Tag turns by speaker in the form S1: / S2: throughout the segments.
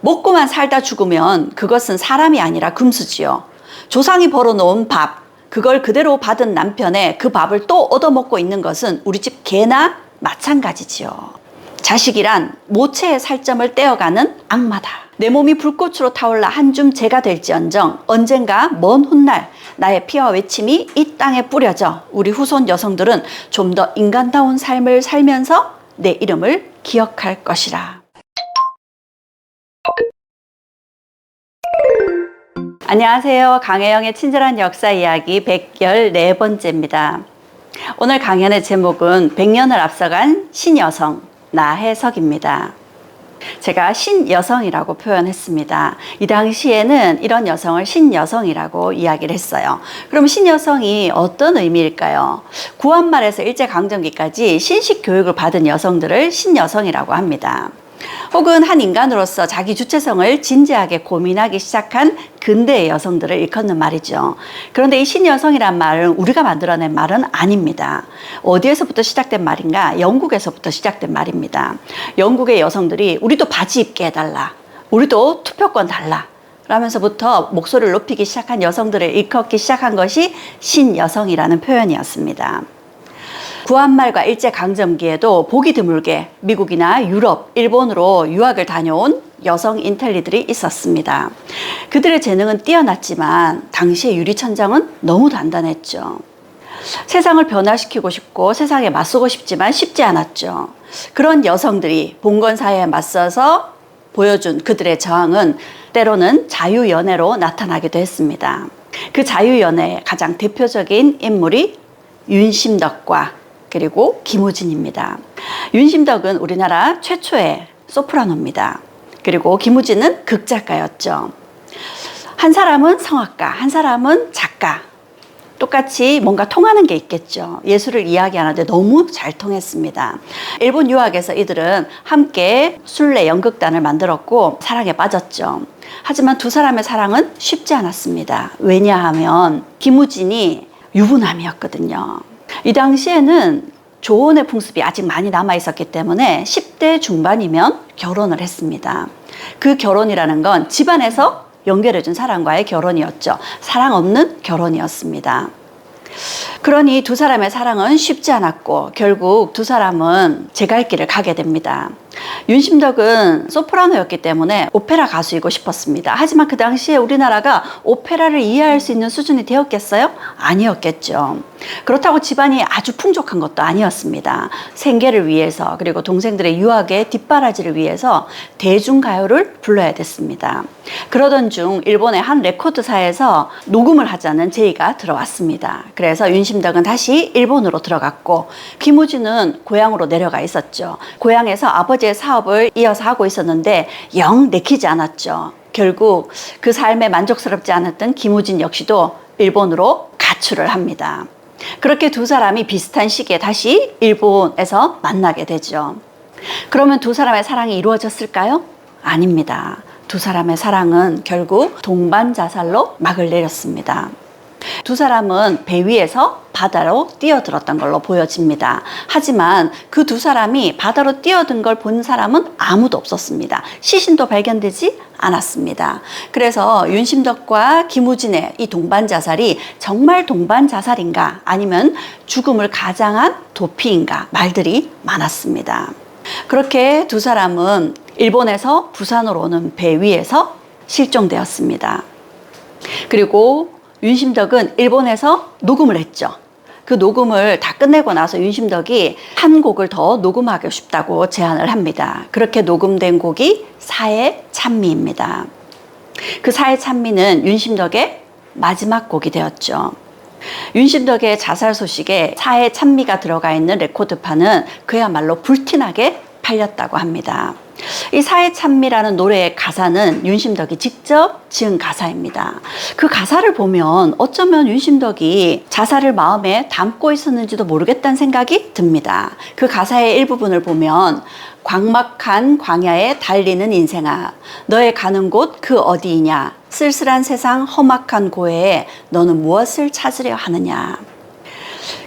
S1: 먹고만 살다 죽으면 그것은 사람이 아니라 금수지요. 조상이 벌어놓은 밥, 그걸 그대로 받은 남편의 그 밥을 또 얻어먹고 있는 것은 우리 집 개나 마찬가지지요. 자식이란 모체의 살점을 떼어가는 악마다. 내 몸이 불꽃으로 타올라 한 줌 재가 될지언정 언젠가 먼 훗날 나의 피와 외침이 이 땅에 뿌려져 우리 후손 여성들은 좀 더 인간다운 삶을 살면서 내 이름을 기억할 것이라. 안녕하세요. 강혜영의 친절한 역사 이야기 114번째입니다. 오늘 강연의 제목은 100년을 앞서간 신여성 나혜석입니다. 제가 신여성이라고 표현했습니다. 이 당시에는 이런 여성을 신여성이라고 이야기를 했어요. 그럼 신여성이 어떤 의미일까요? 구한말에서 일제강점기까지 신식 교육을 받은 여성들을 신여성이라고 합니다. 혹은 한 인간으로서 자기 주체성을 진지하게 고민하기 시작한 근대의 여성들을 일컫는 말이죠. 그런데 이 신여성이란 말은 우리가 만들어낸 말은 아닙니다. 어디에서부터 시작된 말인가? 영국에서부터 시작된 말입니다. 영국의 여성들이 우리도 바지 입게 해달라, 우리도 투표권 달라 라면서부터 목소리를 높이기 시작한 여성들을 일컫기 시작한 것이 신여성이라는 표현이었습니다. 구한말과 일제강점기에도 보기 드물게 미국이나 유럽, 일본으로 유학을 다녀온 여성 인텔리들이 있었습니다. 그들의 재능은 뛰어났지만 당시의 유리천장은 너무 단단했죠. 세상을 변화시키고 싶고 세상에 맞서고 싶지만 쉽지 않았죠. 그런 여성들이 봉건사회에 맞서서 보여준 그들의 저항은 때로는 자유연애로 나타나기도 했습니다. 그 자유연애의 가장 대표적인 인물이 윤심덕과 그리고 김우진입니다. 윤심덕은 우리나라 최초의 소프라노입니다. 그리고 김우진은 극작가였죠. 한 사람은 성악가, 한 사람은 작가. 똑같이 뭔가 통하는 게 있겠죠. 예술을 이야기하는데 너무 잘 통했습니다. 일본 유학에서 이들은 함께 순례 연극단을 만들었고 사랑에 빠졌죠. 하지만 두 사람의 사랑은 쉽지 않았습니다. 왜냐하면 김우진이 유부남이었거든요. 이 당시에는 조혼의 풍습이 아직 많이 남아 있었기 때문에 10대 중반이면 결혼을 했습니다. 그 결혼이라는 건 집안에서 연결해준 사람과의 결혼이었죠. 사랑 없는 결혼이었습니다. 그러니 두 사람의 사랑은 쉽지 않았고 결국 두 사람은 제 갈 길을 가게 됩니다. 윤심덕은 소프라노였기 때문에 오페라 가수이고 싶었습니다. 하지만 그 당시에 우리나라가 오페라를 이해할 수 있는 수준이 되었겠어요? 아니었겠죠. 그렇다고 집안이 아주 풍족한 것도 아니었습니다. 생계를 위해서 그리고 동생들의 유학의 뒷바라지를 위해서 대중가요를 불러야 됐습니다. 그러던 중 일본의 한 레코드사에서 녹음을 하자는 제의가 들어왔습니다. 그래서 윤심덕은 다시 일본으로 들어갔고 김우진은 고향으로 내려가 있었죠. 고향에서 아버지의 사업을 이어서 하고 있었는데 영 내키지 않았죠. 결국 그 삶에 만족스럽지 않았던 김우진 역시도 일본으로 가출을 합니다. 그렇게 두 사람이 비슷한 시기에 다시 일본에서 만나게 되죠. 그러면 두 사람의 사랑이 이루어졌을까요? 아닙니다. 두 사람의 사랑은 결국 동반자살로 막을 내렸습니다. 두 사람은 배 위에서 바다로 뛰어들었던 걸로 보여집니다. 하지만 그 두 사람이 바다로 뛰어든 걸 본 사람은 아무도 없었습니다. 시신도 발견되지 않았습니다. 그래서 윤심덕과 김우진의 이 동반자살이 정말 동반자살인가 아니면 죽음을 가장한 도피인가 말들이 많았습니다. 그렇게 두 사람은 일본에서 부산으로 오는 배 위에서 실종되었습니다. 그리고 윤심덕은 일본에서 녹음을 했죠. 그 녹음을 다 끝내고 나서 윤심덕이 한 곡을 더 녹음하고 싶다고 제안을 합니다. 그렇게 녹음된 곡이 사해 찬미입니다. 그 사해 찬미는 윤심덕의 마지막 곡이 되었죠. 윤심덕의 자살 소식에 사해 찬미가 들어가 있는 레코드판은 그야말로 불티나게 팔렸다고 합니다. 이 사해 찬미라는 노래의 가사는 윤심덕이 직접 지은 가사입니다. 그 가사를 보면 어쩌면 윤심덕이 자살을 마음에 담고 있었는지도 모르겠다는 생각이 듭니다. 그 가사의 일부분을 보면 광막한 광야에 달리는 인생아, 너의 가는 곳 그 어디이냐, 쓸쓸한 세상 험악한 고해에 너는 무엇을 찾으려 하느냐.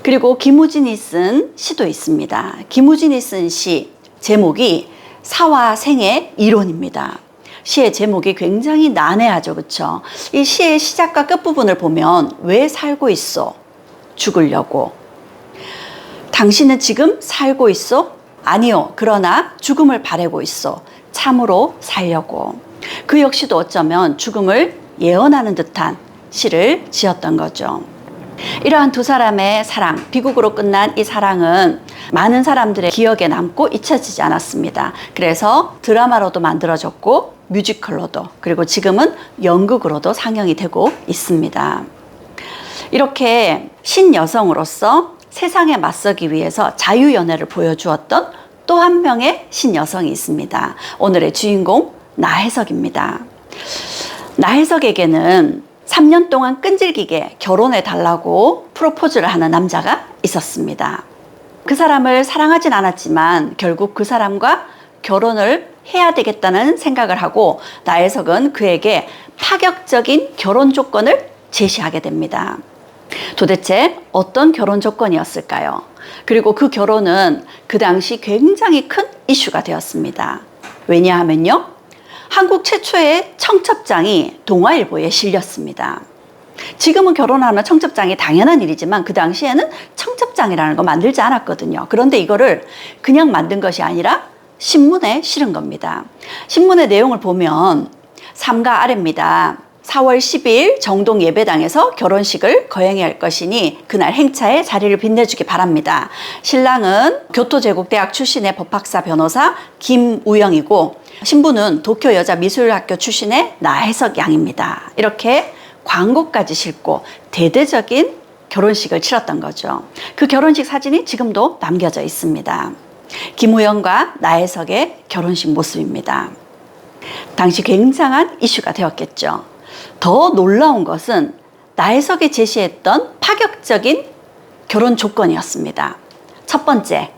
S1: 그리고 김우진이 쓴 시도 있습니다. 김우진이 쓴 시 제목이 사와 생의 이론입니다. 시의 제목이 굉장히 난해하죠. 그쵸? 이 시의 시작과 끝부분을 보면 왜 살고 있어? 죽으려고. 당신은 지금 살고 있어? 아니요. 그러나 죽음을 바라고 있어. 참으로 살려고. 그 역시도 어쩌면 죽음을 예언하는 듯한 시를 지었던 거죠. 이러한 두 사람의 사랑, 비극으로 끝난 이 사랑은 많은 사람들의 기억에 남고 잊혀지지 않았습니다. 그래서 드라마로도 만들어졌고 뮤지컬로도, 그리고 지금은 연극으로도 상영이 되고 있습니다. 이렇게 신여성으로서 세상에 맞서기 위해서 자유연애를 보여주었던 또 한 명의 신여성이 있습니다. 오늘의 주인공 나혜석입니다. 나혜석에게는 3년 동안 끈질기게 결혼해 달라고 프로포즈를 하는 남자가 있었습니다. 그 사람을 사랑하진 않았지만 결국 그 사람과 결혼을 해야 되겠다는 생각을 하고 나혜석은 그에게 파격적인 결혼 조건을 제시하게 됩니다. 도대체 어떤 결혼 조건이었을까요? 그리고 그 결혼은 그 당시 굉장히 큰 이슈가 되었습니다. 왜냐하면요, 한국 최초의 청첩장이 동아일보에 실렸습니다. 지금은 결혼하면 청첩장이 당연한 일이지만 그 당시에는 청첩장이라는 거 만들지 않았거든요. 그런데 이거를 그냥 만든 것이 아니라 신문에 실은 겁니다. 신문의 내용을 보면 삼가 아래입니다. 4월 10일 정동 예배당에서 결혼식을 거행해야 할 것이니 그날 행차에 자리를 빛내주기 바랍니다. 신랑은 교토제국대학 출신의 법학사 변호사 김우영이고 신부는 도쿄 여자미술학교 출신의 나혜석 양입니다. 이렇게 광고까지 싣고 대대적인 결혼식을 치렀던 거죠. 그 결혼식 사진이 지금도 남겨져 있습니다. 김우영과 나혜석의 결혼식 모습입니다. 당시 굉장한 이슈가 되었겠죠. 더 놀라운 것은 나혜석이 제시했던 파격적인 결혼 조건이었습니다. 첫 번째,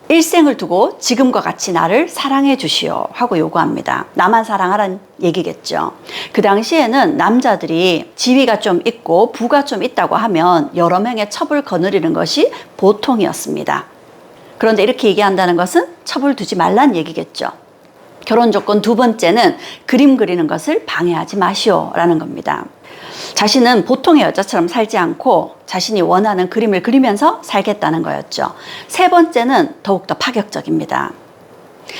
S1: 일생을 두고 지금과 같이 나를 사랑해 주시오 하고 요구합니다. 나만 사랑하라는 얘기겠죠. 그 당시에는 남자들이 지위가 좀 있고 부가 좀 있다고 하면 여러 명의 첩을 거느리는 것이 보통이었습니다. 그런데 이렇게 얘기한다는 것은 첩을 두지 말란 얘기겠죠. 결혼 조건 두 번째는 그림 그리는 것을 방해하지 마시오라는 겁니다. 자신은 보통의 여자처럼 살지 않고 자신이 원하는 그림을 그리면서 살겠다는 거였죠. 세 번째는 더욱더 파격적입니다.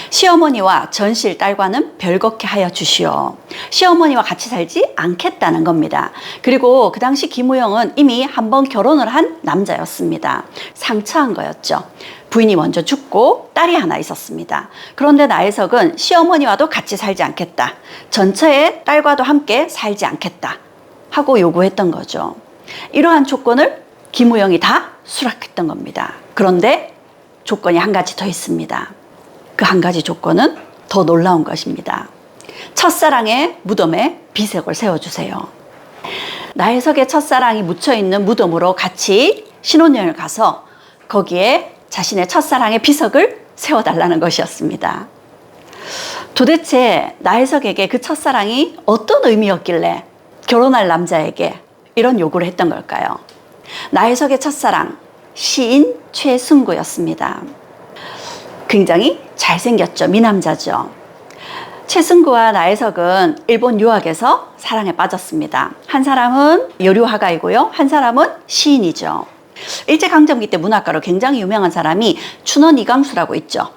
S1: 시어머니와 전실 딸과는 별겁게 하여 주시오. 시어머니와 같이 살지 않겠다는 겁니다. 그리고 그 당시 김우영은 이미 한 번 결혼을 한 남자였습니다. 상처한 거였죠. 부인이 먼저 죽고 딸이 하나 있었습니다. 그런데 나혜석은 시어머니와도 같이 살지 않겠다. 전처의 딸과도 함께 살지 않겠다 하고 요구했던 거죠. 이러한 조건을 김우영이 다 수락했던 겁니다. 그런데 조건이 한 가지 더 있습니다. 그 한 가지 조건은 더 놀라운 것입니다. 첫사랑의 무덤에 비색을 세워주세요. 나혜석의 첫사랑이 묻혀있는 무덤으로 같이 신혼여행을 가서 거기에 자신의 첫사랑의 비석을 세워달라는 것이었습니다. 도대체 나혜석에게 그 첫사랑이 어떤 의미였길래 결혼할 남자에게 이런 요구를 했던 걸까요? 나혜석의 첫사랑, 시인 최승구였습니다. 굉장히 잘생겼죠. 미남자죠. 최승구와 나혜석은 일본 유학에서 사랑에 빠졌습니다. 한 사람은 여류화가이고요. 한 사람은 시인이죠. 일제강점기 때 문학가로 굉장히 유명한 사람이 춘원 이광수라고 있죠.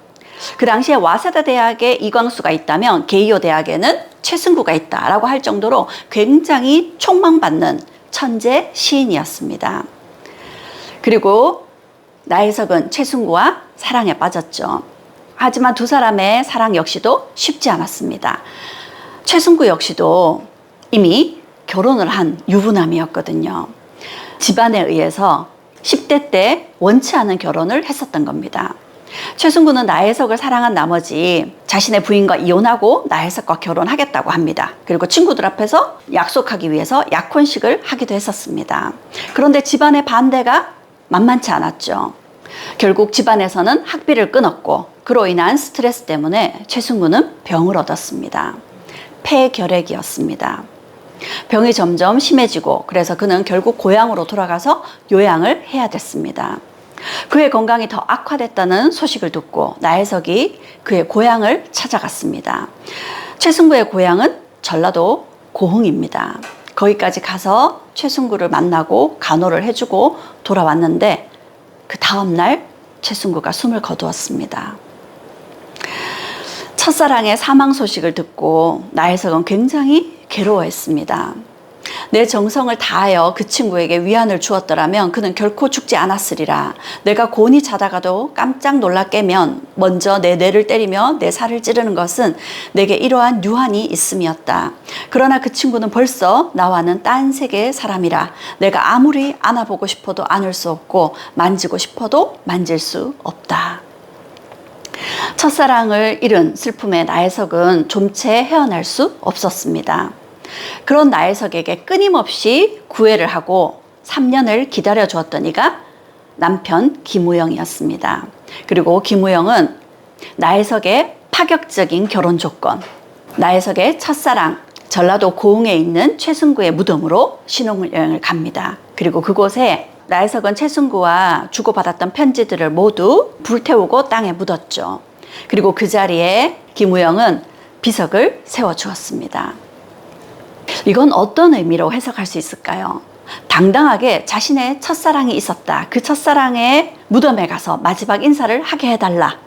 S1: 그 당시에 와세다 대학에 이광수가 있다면 게이오 대학에는 최승구가 있다라고 할 정도로 굉장히 촉망받는 천재 시인이었습니다. 그리고 나혜석은 최승구와 사랑에 빠졌죠. 하지만 두 사람의 사랑 역시도 쉽지 않았습니다. 최승구 역시도 이미 결혼을 한 유부남이었거든요. 집안에 의해서 10대 때 원치 않은 결혼을 했었던 겁니다. 최승구는 나혜석을 사랑한 나머지 자신의 부인과 이혼하고 나혜석과 결혼하겠다고 합니다. 그리고 친구들 앞에서 약속하기 위해서 약혼식을 하기도 했었습니다. 그런데 집안의 반대가 만만치 않았죠. 결국 집안에서는 학비를 끊었고 그로 인한 스트레스 때문에 최승구는 병을 얻었습니다. 폐결핵이었습니다. 병이 점점 심해지고 그래서 그는 결국 고향으로 돌아가서 요양을 해야 됐습니다. 그의 건강이 더 악화됐다는 소식을 듣고 나혜석이 그의 고향을 찾아갔습니다. 최승구의 고향은 전라도 고흥입니다. 거기까지 가서 최승구를 만나고 간호를 해주고 돌아왔는데 그 다음날 최승구가 숨을 거두었습니다. 첫사랑의 사망 소식을 듣고 나혜석은 굉장히 괴로워했습니다. 내 정성을 다하여 그 친구에게 위안을 주었더라면 그는 결코 죽지 않았으리라. 내가 곤히 자다가도 깜짝 놀라 깨면 먼저 내 뇌를 때리며 내 살을 찌르는 것은 내게 이러한 유한이 있음이었다. 그러나 그 친구는 벌써 나와는 딴 세계의 사람이라. 내가 아무리 안아보고 싶어도 안을 수 없고 만지고 싶어도 만질 수 없다. 첫사랑을 잃은 슬픔의 나혜석은 좀채 헤어날 수 없었습니다. 그런 나혜석에게 끊임없이 구애를 하고 3년을 기다려 주었던 이가 남편 김우영이었습니다. 그리고 김우영은 나혜석의 파격적인 결혼 조건, 나혜석의 첫사랑, 전라도 고흥에 있는 최승구의 무덤으로 신혼여행을 갑니다. 그리고 그곳에 나혜석은 최승구와 주고받았던 편지들을 모두 불태우고 땅에 묻었죠. 그리고 그 자리에 김우영은 비석을 세워주었습니다. 이건 어떤 의미로 해석할 수 있을까요? 당당하게 자신의 첫사랑이 있었다. 그 첫사랑의 무덤에 가서 마지막 인사를 하게 해달라.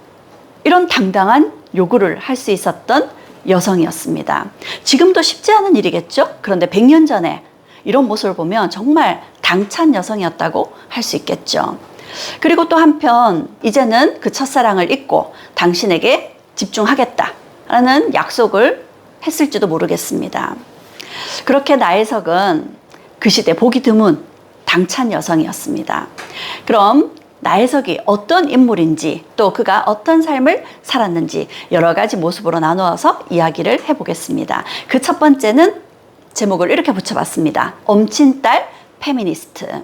S1: 이런 당당한 요구를 할 수 있었던 여성이었습니다. 지금도 쉽지 않은 일이겠죠? 그런데 100년 전에 이런 모습을 보면 정말 당찬 여성이었다고 할 수 있겠죠. 그리고 또 한편 이제는 그 첫사랑을 잊고 당신에게 집중하겠다라는 약속을 했을지도 모르겠습니다. 그렇게 나혜석은 그 시대 보기 드문 당찬 여성이었습니다. 그럼 나혜석이 어떤 인물인지 또 그가 어떤 삶을 살았는지 여러 가지 모습으로 나누어서 이야기를 해보겠습니다. 그 첫 번째는 제목을 이렇게 붙여봤습니다. 엄친딸 페미니스트.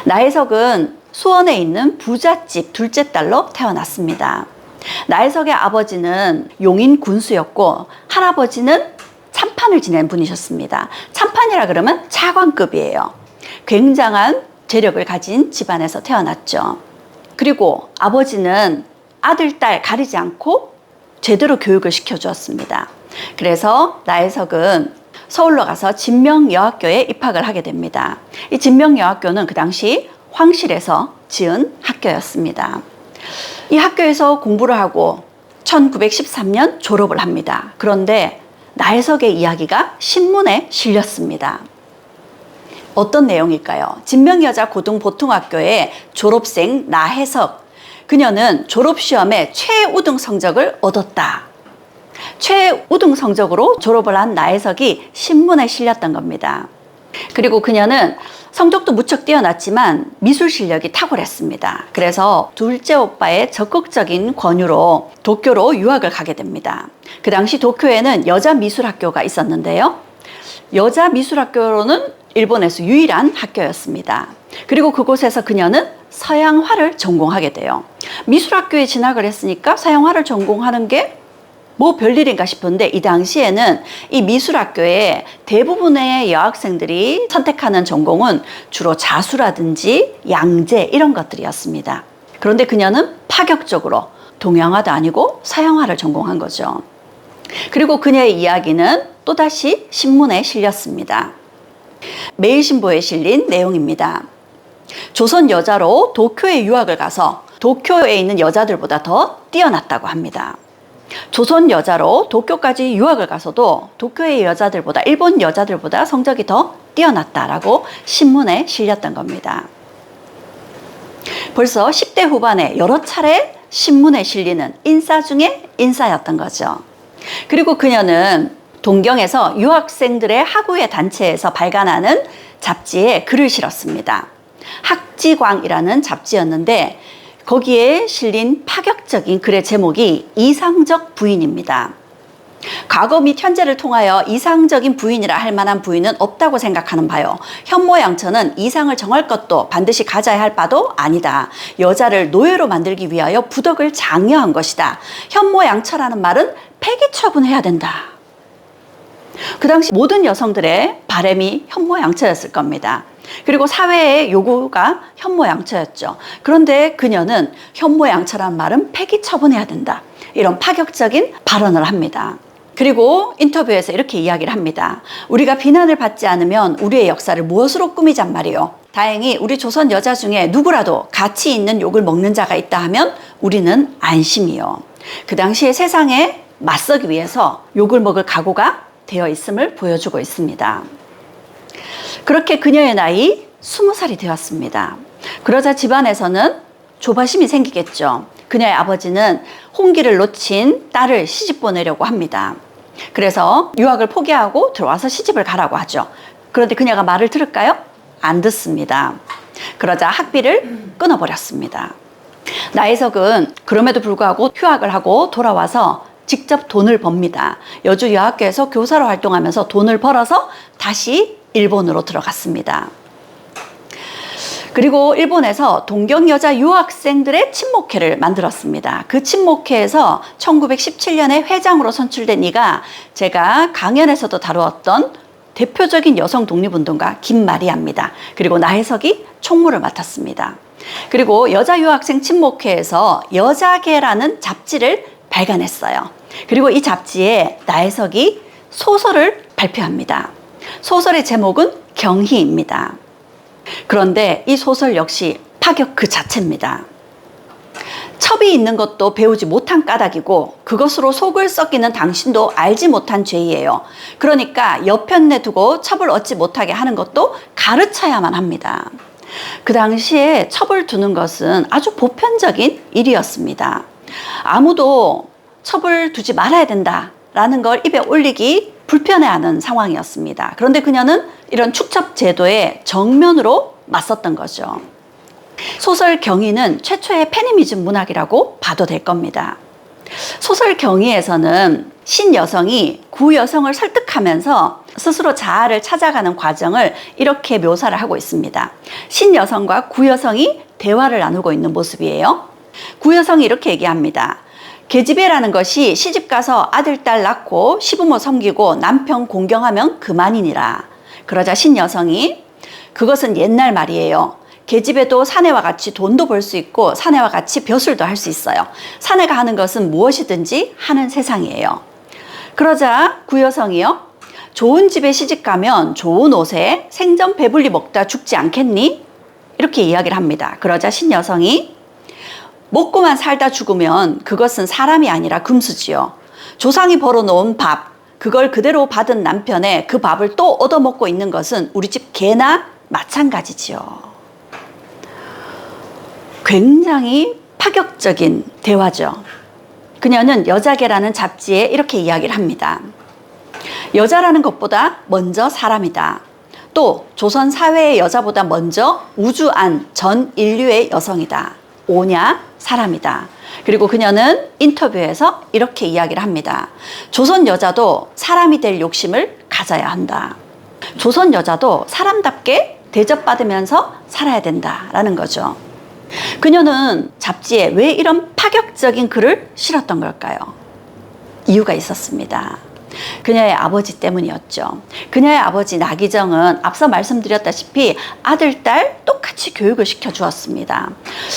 S1: 나혜석은 수원에 있는 부잣집 둘째 딸로 태어났습니다. 나혜석의 아버지는 용인 군수였고 할아버지는 참판을 지낸 분이셨습니다. 참판이라 그러면 차관급이에요. 굉장한 재력을 가진 집안에서 태어났죠. 그리고 아버지는 아들, 딸 가리지 않고 제대로 교육을 시켜주었습니다. 그래서 나혜석은 서울로 가서 진명여학교에 입학을 하게 됩니다. 이 진명여학교는 그 당시 황실에서 지은 학교였습니다. 이 학교에서 공부를 하고 1913년 졸업을 합니다. 그런데 나혜석의 이야기가 신문에 실렸습니다. 어떤 내용일까요? 진명여자고등보통학교의 졸업생 나혜석. 그녀는 졸업시험에 최우등 성적을 얻었다. 최우등 성적으로 졸업을 한 나혜석이 신문에 실렸던 겁니다. 그리고 그녀는 성적도 무척 뛰어났지만 미술 실력이 탁월했습니다. 그래서 둘째 오빠의 적극적인 권유로 도쿄로 유학을 가게 됩니다. 그 당시 도쿄에는 여자 미술학교가 있었는데요. 여자 미술학교로는 일본에서 유일한 학교였습니다. 그리고 그곳에서 그녀는 서양화를 전공하게 돼요. 미술학교에 진학을 했으니까 서양화를 전공하는 게 뭐 별일인가 싶은데 이 당시에는 이 미술학교에 대부분의 여학생들이 선택하는 전공은 주로 자수라든지 양재 이런 것들이었습니다. 그런데 그녀는 파격적으로 동양화도 아니고 서양화를 전공한 거죠. 그리고 그녀의 이야기는 또다시 신문에 실렸습니다. 매일신보에 실린 내용입니다. 조선 여자로 도쿄에 유학을 가서 도쿄에 있는 여자들보다 더 뛰어났다고 합니다. 조선 여자로 도쿄까지 유학을 가서도 도쿄의 여자들보다 일본 여자들보다 성적이 더 뛰어났다라고 신문에 실렸던 겁니다. 벌써 10대 후반에 여러 차례 신문에 실리는 인싸 중에 인싸였던 거죠. 그리고 그녀는 동경에서 유학생들의 학우의 단체에서 발간하는 잡지에 글을 실었습니다. 학지광이라는 잡지였는데 거기에 실린 파격적인 글의 제목이 이상적 부인입니다. 과거 및 현재를 통하여 이상적인 부인이라 할 만한 부인은 없다고 생각하는 바요. 현모양처는 이상을 정할 것도 반드시 가져야 할 바도 아니다. 여자를 노예로 만들기 위하여 부덕을 장려한 것이다. 현모양처라는 말은 폐기 처분해야 된다. 그 당시 모든 여성들의 바람이 현모양처였을 겁니다. 그리고 사회의 요구가 현모양처였죠. 그런데 그녀는 현모양처란 말은 폐기 처분해야 된다. 이런 파격적인 발언을 합니다. 그리고 인터뷰에서 이렇게 이야기를 합니다. 우리가 비난을 받지 않으면 우리의 역사를 무엇으로 꾸미잔 말이요. 다행히 우리 조선 여자 중에 누구라도 가치 있는 욕을 먹는 자가 있다 하면 우리는 안심이요. 그 당시에 세상에 맞서기 위해서 욕을 먹을 각오가 되어 있음을 보여주고 있습니다. 그렇게 그녀의 나이 20살이 되었습니다. 그러자 집안에서는 조바심이 생기겠죠. 그녀의 아버지는 혼기를 놓친 딸을 시집 보내려고 합니다. 그래서 유학을 포기하고 들어와서 시집을 가라고 하죠. 그런데 그녀가 말을 들을까요? 안 듣습니다. 그러자 학비를 끊어버렸습니다. 나혜석은 그럼에도 불구하고 휴학을 하고 돌아와서 직접 돈을 법니다. 여주 여학교에서 교사로 활동하면서 돈을 벌어서 다시 일본으로 들어갔습니다. 그리고 일본에서 동경 여자 유학생들의 친목회를 만들었습니다. 그 친목회에서 1917년에 회장으로 선출된 이가 제가 강연에서도 다루었던 대표적인 여성 독립운동가 김마리아입니다. 그리고 나혜석이 총무를 맡았습니다. 그리고 여자 유학생 친목회에서 여자계라는 잡지를 발간했어요. 그리고 이 잡지에 나혜석이 소설을 발표합니다. 소설의 제목은 경희입니다. 그런데 이 소설 역시 파격 그 자체입니다. 첩이 있는 것도 배우지 못한 까닭이고 그것으로 속을 썩이는 당신도 알지 못한 죄이에요. 그러니까 여편내 두고 첩을 얻지 못하게 하는 것도 가르쳐야만 합니다. 그 당시에 첩을 두는 것은 아주 보편적인 일이었습니다. 아무도 첩을 두지 말아야 된다라는 걸 입에 올리기 불편해하는 상황이었습니다. 그런데 그녀는 이런 축첩 제도에 정면으로 맞섰던 거죠. 소설 경희는 최초의 페미니즘 문학이라고 봐도 될 겁니다. 소설 경희에서는 신여성이 구여성을 설득하면서 스스로 자아를 찾아가는 과정을 이렇게 묘사를 하고 있습니다. 신여성과 구여성이 대화를 나누고 있는 모습이에요. 구여성이 이렇게 얘기합니다. 계집애라는 것이 시집가서 아들, 딸 낳고 시부모 섬기고 남편 공경하면 그만이니라. 그러자 신여성이 그것은 옛날 말이에요. 계집애도 사내와 같이 돈도 벌 수 있고 사내와 같이 벼슬도 할 수 있어요. 사내가 하는 것은 무엇이든지 하는 세상이에요. 그러자 구여성이요. 좋은 집에 시집 가면 좋은 옷에 생전 배불리 먹다 죽지 않겠니? 이렇게 이야기를 합니다. 그러자 신여성이 먹고만 살다 죽으면 그것은 사람이 아니라 금수지요. 조상이 벌어놓은 밥, 그걸 그대로 받은 남편에 그 밥을 또 얻어먹고 있는 것은 우리 집 개나 마찬가지지요. 굉장히 파격적인 대화죠. 그녀는 여자계라는 잡지에 이렇게 이야기를 합니다. 여자라는 것보다 먼저 사람이다. 또 조선 사회의 여자보다 먼저 우주 안 전 인류의 여성이다. 오냐? 사람이다. 그리고 그녀는 인터뷰에서 이렇게 이야기를 합니다. 조선 여자도 사람이 될 욕심을 가져야 한다. 조선 여자도 사람답게 대접받으면서 살아야 된다라는 거죠. 그녀는 잡지에 왜 이런 파격적인 글을 실었던 걸까요? 이유가 있었습니다. 그녀의 아버지 때문이었죠. 그녀의 아버지 나기정은 앞서 말씀드렸다시피 아들, 딸 똑같이 교육을 시켜주었습니다.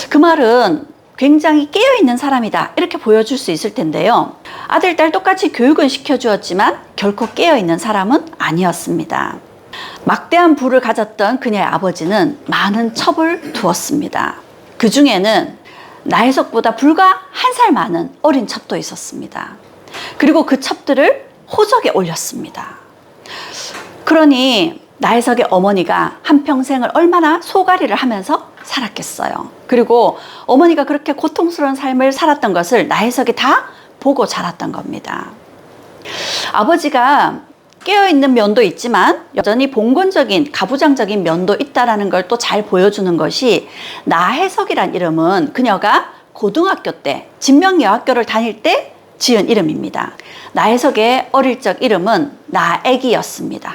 S1: 그 말은 굉장히 깨어있는 사람이다 이렇게 보여줄 수 있을 텐데요. 아들, 딸 똑같이 교육은 시켜주었지만 결코 깨어있는 사람은 아니었습니다. 막대한 부를 가졌던 그녀의 아버지는 많은 첩을 두었습니다. 그 중에는 나혜석보다 불과 1살 많은 어린 첩도 있었습니다. 그리고 그 첩들을 호적에 올렸습니다. 그러니 나혜석의 어머니가 한평생을 얼마나 소가리를 하면서 살았겠어요. 그리고 어머니가 그렇게 고통스러운 삶을 살았던 것을 나혜석이 다 보고 자랐던 겁니다. 아버지가 깨어있는 면도 있지만 여전히 봉건적인 가부장적인 면도 있다는 걸 또 잘 보여주는 것이 나혜석이란 이름은 그녀가 고등학교 때 진명여학교를 다닐 때 지은 이름입니다. 나혜석의 어릴 적 이름은 나애기였습니다.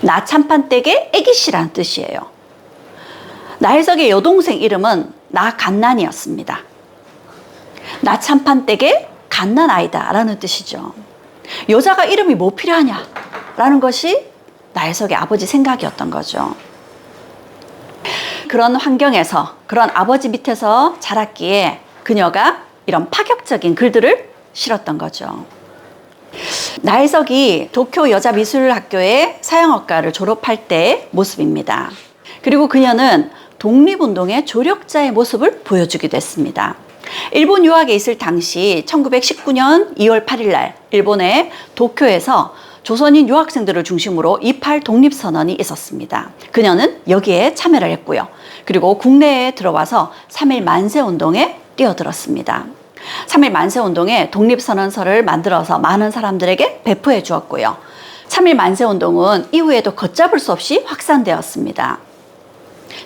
S1: 나참판댁의 애기씨라는 뜻이에요. 나혜석의 여동생 이름은 나갓난이었습니다. 나참판댁의 갓난아이다 라는 뜻이죠. 여자가 이름이 뭐 필요하냐 라는 것이 나혜석의 아버지 생각이었던 거죠. 그런 환경에서 그런 아버지 밑에서 자랐기에 그녀가 이런 파격적인 글들을 실었던 거죠. 나혜석이 도쿄 여자미술학교의 서양학과를 졸업할 때의 모습입니다. 그리고 그녀는 독립운동의 조력자의 모습을 보여주기도 했습니다. 일본 유학에 있을 당시 1919년 2월 8일 날 일본의 도쿄에서 조선인 유학생들을 중심으로 28 독립선언이 있었습니다. 그녀는 여기에 참여를 했고요. 그리고 국내에 들어와서 3.1 만세운동에 뛰어들었습니다. 3.1 만세운동에 독립선언서를 만들어서 많은 사람들에게 배포해 주었고요. 3.1 만세운동은 이후에도 걷잡을 수 없이 확산되었습니다.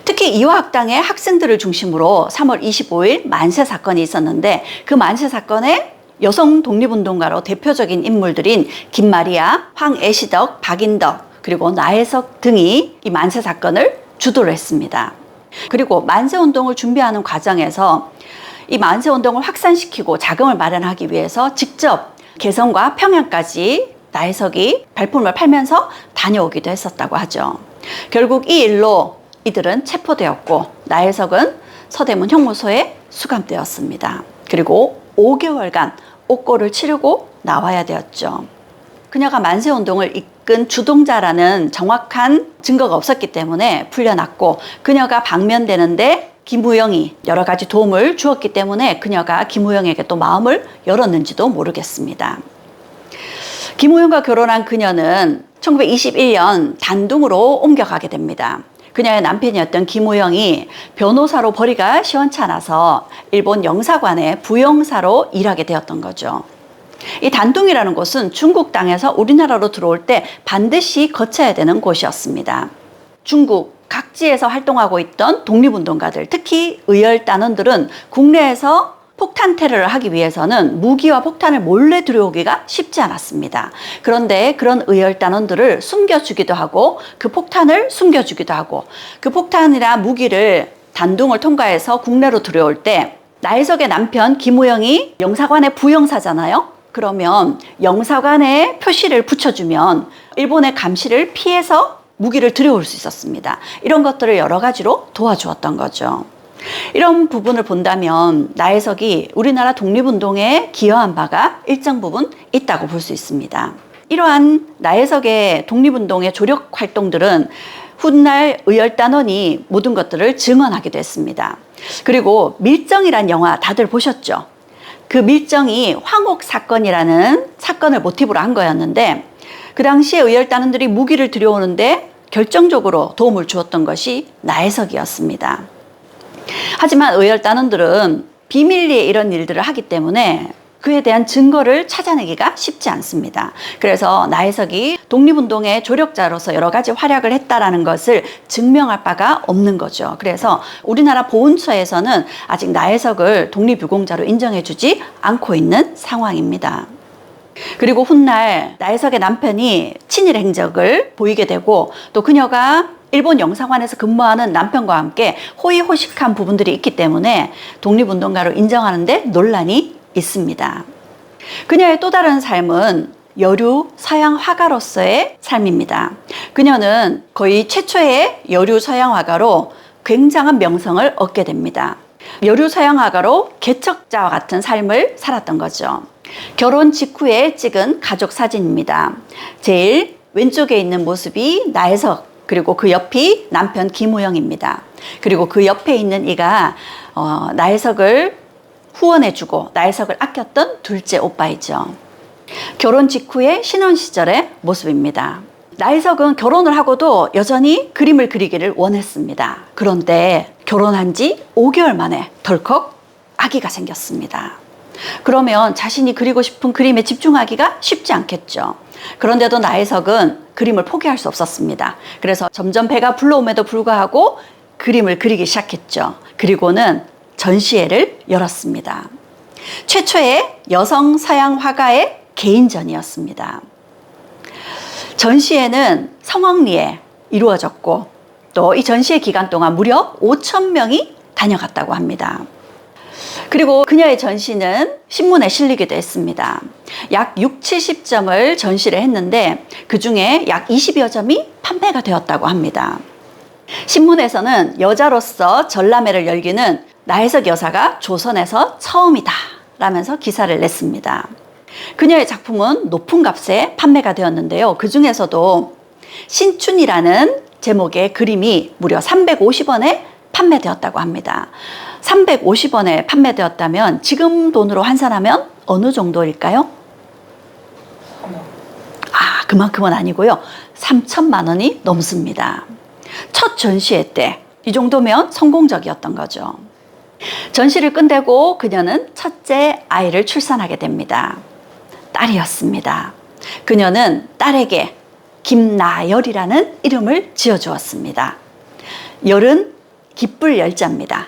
S1: 특히 이화학당의 학생들을 중심으로 3월 25일 만세 사건이 있었는데 그 만세 사건에 여성 독립운동가로 대표적인 인물들인 김마리아, 황애시덕, 박인덕, 그리고 나혜석 등이 이 만세 사건을 주도를 했습니다. 그리고 만세운동을 준비하는 과정에서 이 만세운동을 확산시키고 자금을 마련하기 위해서 직접 개성과 평양까지 나혜석이 발품을 팔면서 다녀오기도 했었다고 하죠. 결국 이 일로 이들은 체포되었고 나혜석은 서대문 형무소에 수감되었습니다. 그리고 5개월간 옥고를 치르고 나와야 되었죠. 그녀가 만세운동을 이끈 주동자라는 정확한 증거가 없었기 때문에 풀려났고 그녀가 방면되는데 김우영이 여러 가지 도움을 주었기 때문에 그녀가 김우영에게 또 마음을 열었는지도 모르겠습니다. 김우영과 결혼한 그녀는 1921년 단둥으로 옮겨가게 됩니다. 그녀의 남편이었던 김우영이 변호사로 벌이가 시원치 않아서 일본 영사관의 부영사로 일하게 되었던 거죠. 이 단둥이라는 곳은 중국 땅에서 우리나라로 들어올 때 반드시 거쳐야 되는 곳이었습니다. 중국 각지에서 활동하고 있던 독립운동가들, 특히 의열단원들은 국내에서 폭탄 테러를 하기 위해서는 무기와 폭탄을 몰래 들여오기가 쉽지 않았습니다. 그런데 그런 의열단원들을 숨겨주기도 하고 그 폭탄을 숨겨주기도 하고 그 폭탄이나 무기를 단둥을 통과해서 국내로 들여올 때 나혜석의 남편 김우영이 영사관의 부영사잖아요. 그러면 영사관에 표시를 붙여주면 일본의 감시를 피해서 무기를 들여올 수 있었습니다. 이런 것들을 여러 가지로 도와주었던 거죠. 이런 부분을 본다면 나혜석이 우리나라 독립운동에 기여한 바가 일정 부분 있다고 볼 수 있습니다. 이러한 나혜석의 독립운동의 조력 활동들은 훗날 의열단원이 모든 것들을 증언하기도 했습니다. 그리고 밀정이란 영화 다들 보셨죠? 그 밀정이 황옥 사건이라는 사건을 모티브로 한 거였는데 그 당시에 의열단원들이 무기를 들여오는데 결정적으로 도움을 주었던 것이 나혜석이었습니다. 하지만 의열단원들은 비밀리에 이런 일들을 하기 때문에 그에 대한 증거를 찾아내기가 쉽지 않습니다. 그래서 나혜석이 독립운동의 조력자로서 여러 가지 활약을 했다라는 것을 증명할 바가 없는 거죠. 그래서 우리나라 보훈처에서는 아직 나혜석을 독립유공자로 인정해주지 않고 있는 상황입니다. 그리고 훗날 나혜석의 남편이 친일 행적을 보이게 되고 또 그녀가 일본 영사관에서 근무하는 남편과 함께 호의호식한 부분들이 있기 때문에 독립운동가로 인정하는데 논란이 있습니다. 그녀의 또 다른 삶은 여류 서양 화가로서의 삶입니다. 그녀는 거의 최초의 여류 서양 화가로 굉장한 명성을 얻게 됩니다. 여류 서양 화가로 개척자와 같은 삶을 살았던 거죠. 결혼 직후에 찍은 가족 사진입니다. 제일 왼쪽에 있는 모습이 나혜석, 그리고 그 옆이 남편 김우영입니다. 그리고 그 옆에 있는 이가 나혜석을 후원해주고 나혜석을 아꼈던 둘째 오빠이죠. 결혼 직후의 신혼 시절의 모습입니다. 나혜석은 결혼을 하고도 여전히 그림을 그리기를 원했습니다. 그런데 결혼한 지 5개월 만에 덜컥 아기가 생겼습니다. 그러면 자신이 그리고 싶은 그림에 집중하기가 쉽지 않겠죠. 그런데도 나혜석은 그림을 포기할 수 없었습니다. 그래서 점점 배가 불러옴에도 불구하고 그림을 그리기 시작했죠. 그리고는 전시회를 열었습니다. 최초의 여성 서양 화가의 개인전이었습니다. 전시회는 성황리에 이루어졌고 또 이 전시회 기간 동안 무려 5,000명이 다녀갔다고 합니다. 그리고 그녀의 전시는 신문에 실리기도 했습니다. 약 6, 70점을 전시를 했는데 그 중에 약 20여 점이 판매가 되었다고 합니다. 신문에서는 여자로서 전람회를 열기는 나혜석 여사가 조선에서 처음이다 라면서 기사를 냈습니다. 그녀의 작품은 높은 값에 판매가 되었는데요. 그 중에서도 신춘이라는 제목의 그림이 무려 350원에 판매되었다고 합니다. 350원에 판매되었다면 지금 돈으로 환산하면 어느 정도일까요? 그만큼은 아니고요. 3천만 원이 넘습니다. 첫 전시회 때 이 정도면 성공적이었던 거죠. 전시를 끝내고 그녀는 첫째 아이를 출산하게 됩니다. 딸이었습니다. 그녀는 딸에게 김나열이라는 이름을 지어주었습니다. 열은 기쁠 열자입니다.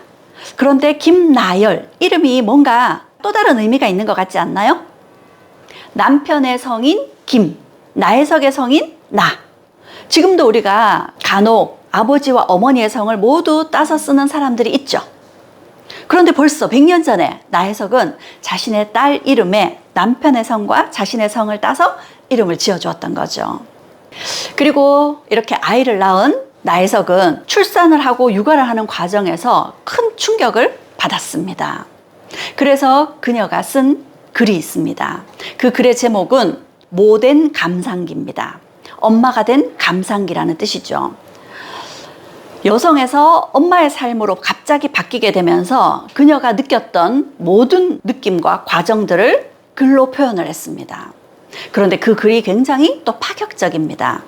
S1: 그런데 김나열 이름이 뭔가 또 다른 의미가 있는 것 같지 않나요? 남편의 성인 김, 나혜석의 성인 나. 지금도 우리가 간혹 아버지와 어머니의 성을 모두 따서 쓰는 사람들이 있죠. 그런데 벌써 100년 전에 나혜석은 자신의 딸 이름에 남편의 성과 자신의 성을 따서 이름을 지어주었던 거죠. 그리고 이렇게 아이를 낳은 나혜석은 출산을 하고 육아를 하는 과정에서 큰 충격을 받았습니다. 그래서 그녀가 쓴 글이 있습니다. 그 글의 제목은 모된 감상기입니다. 엄마가 된 감상기라는 뜻이죠. 여성에서 엄마의 삶으로 갑자기 바뀌게 되면서 그녀가 느꼈던 모든 느낌과 과정들을 글로 표현을 했습니다. 그런데 그 글이 굉장히 또 파격적입니다.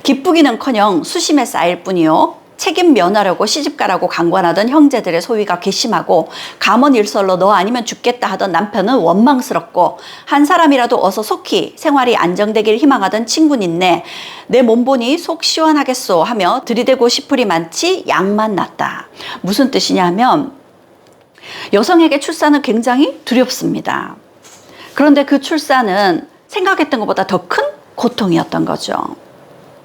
S1: 기쁘기는커녕 수심에 쌓일 뿐이요. 책임 면하려고 시집가라고 강권하던 형제들의 소위가 괘씸하고 감언일설로 너 아니면 죽겠다 하던 남편은 원망스럽고 한 사람이라도 어서 속히 생활이 안정되길 희망하던 친구님네 내 몸 보니 속 시원하겠소 하며 들이대고 싶으리 많지 양만 났다. 무슨 뜻이냐면 여성에게 출산은 굉장히 두렵습니다. 그런데 그 출산은 생각했던 것보다 더 큰 고통이었던 거죠.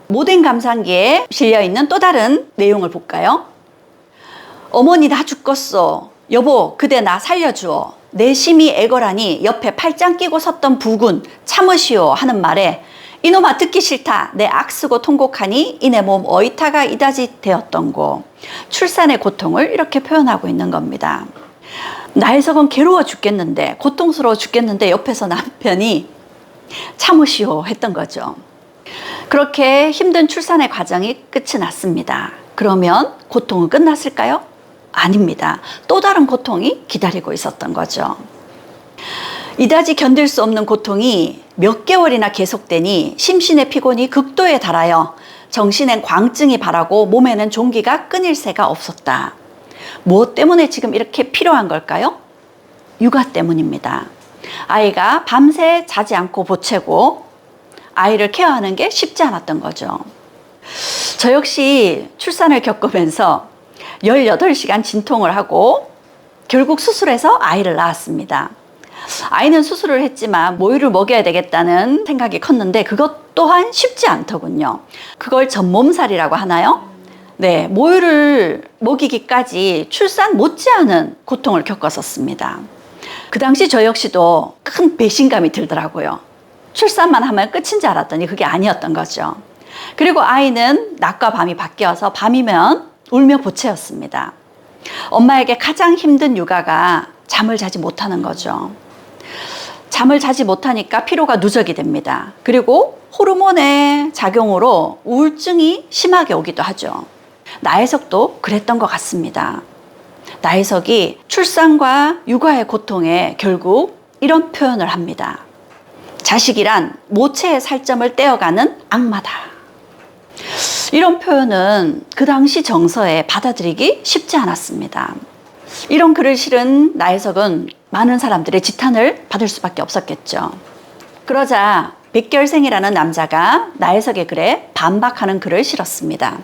S1: 모된 감상기에 실려있는 또 다른 내용을 볼까요? 어머니 나 죽겠어. 여보 그대 나 살려주어. 내 심히 애걸하니 옆에 팔짱 끼고 섰던 부군 참으시오 하는 말에 이놈아 듣기 싫다. 내 악쓰고 통곡하니 이내 몸 어이타가 이다지 되었던고. 출산의 고통을 이렇게 표현하고 있는 겁니다. 나혜석은 괴로워 죽겠는데 고통스러워 죽겠는데 옆에서 남편이 참으시오 했던 거죠. 그렇게 힘든 출산의 과정이 끝이 났습니다. 그러면 고통은 끝났을까요? 아닙니다. 또 다른 고통이 기다리고 있었던 거죠. 이다지 견딜 수 없는 고통이 몇 개월이나 계속되니 심신의 피곤이 극도에 달하여 정신엔 광증이 바라고 몸에는 종기가 끊일 새가 없었다. 무엇 때문에 지금 이렇게 필요한 걸까요? 육아 때문입니다. 아이가 밤새 자지 않고 보채고 아이를 케어하는 게 쉽지 않았던 거죠. 저 역시 출산을 겪으면서 18시간 진통을 하고 결국 수술해서 아이를 낳았습니다. 아이는 수술을 했지만 모유를 먹여야 되겠다는 생각이 컸는데 그것 또한 쉽지 않더군요. 그걸 전몸살이라고 하나요? 네, 모유를 먹이기까지 출산 못지않은 고통을 겪었었습니다. 그 당시 저 역시도 큰 배신감이 들더라고요. 출산만 하면 끝인 줄 알았더니 그게 아니었던 거죠. 그리고 아이는 낮과 밤이 바뀌어서 밤이면 울며 보채였습니다. 엄마에게 가장 힘든 육아가 잠을 자지 못하는 거죠. 잠을 자지 못하니까 피로가 누적이 됩니다. 그리고 호르몬의 작용으로 우울증이 심하게 오기도 하죠. 나혜석도 그랬던 것 같습니다. 나혜석이 출산과 육아의 고통에 결국 이런 표현을 합니다. 자식이란 모체의 살점을 떼어가는 악마다. 이런 표현은 그 당시 정서에 받아들이기 쉽지 않았습니다. 이런 글을 실은 나혜석은 많은 사람들의 지탄을 받을 수밖에 없었겠죠. 그러자 백결생이라는 남자가 나혜석의 글에 반박하는 글을 실었습니다.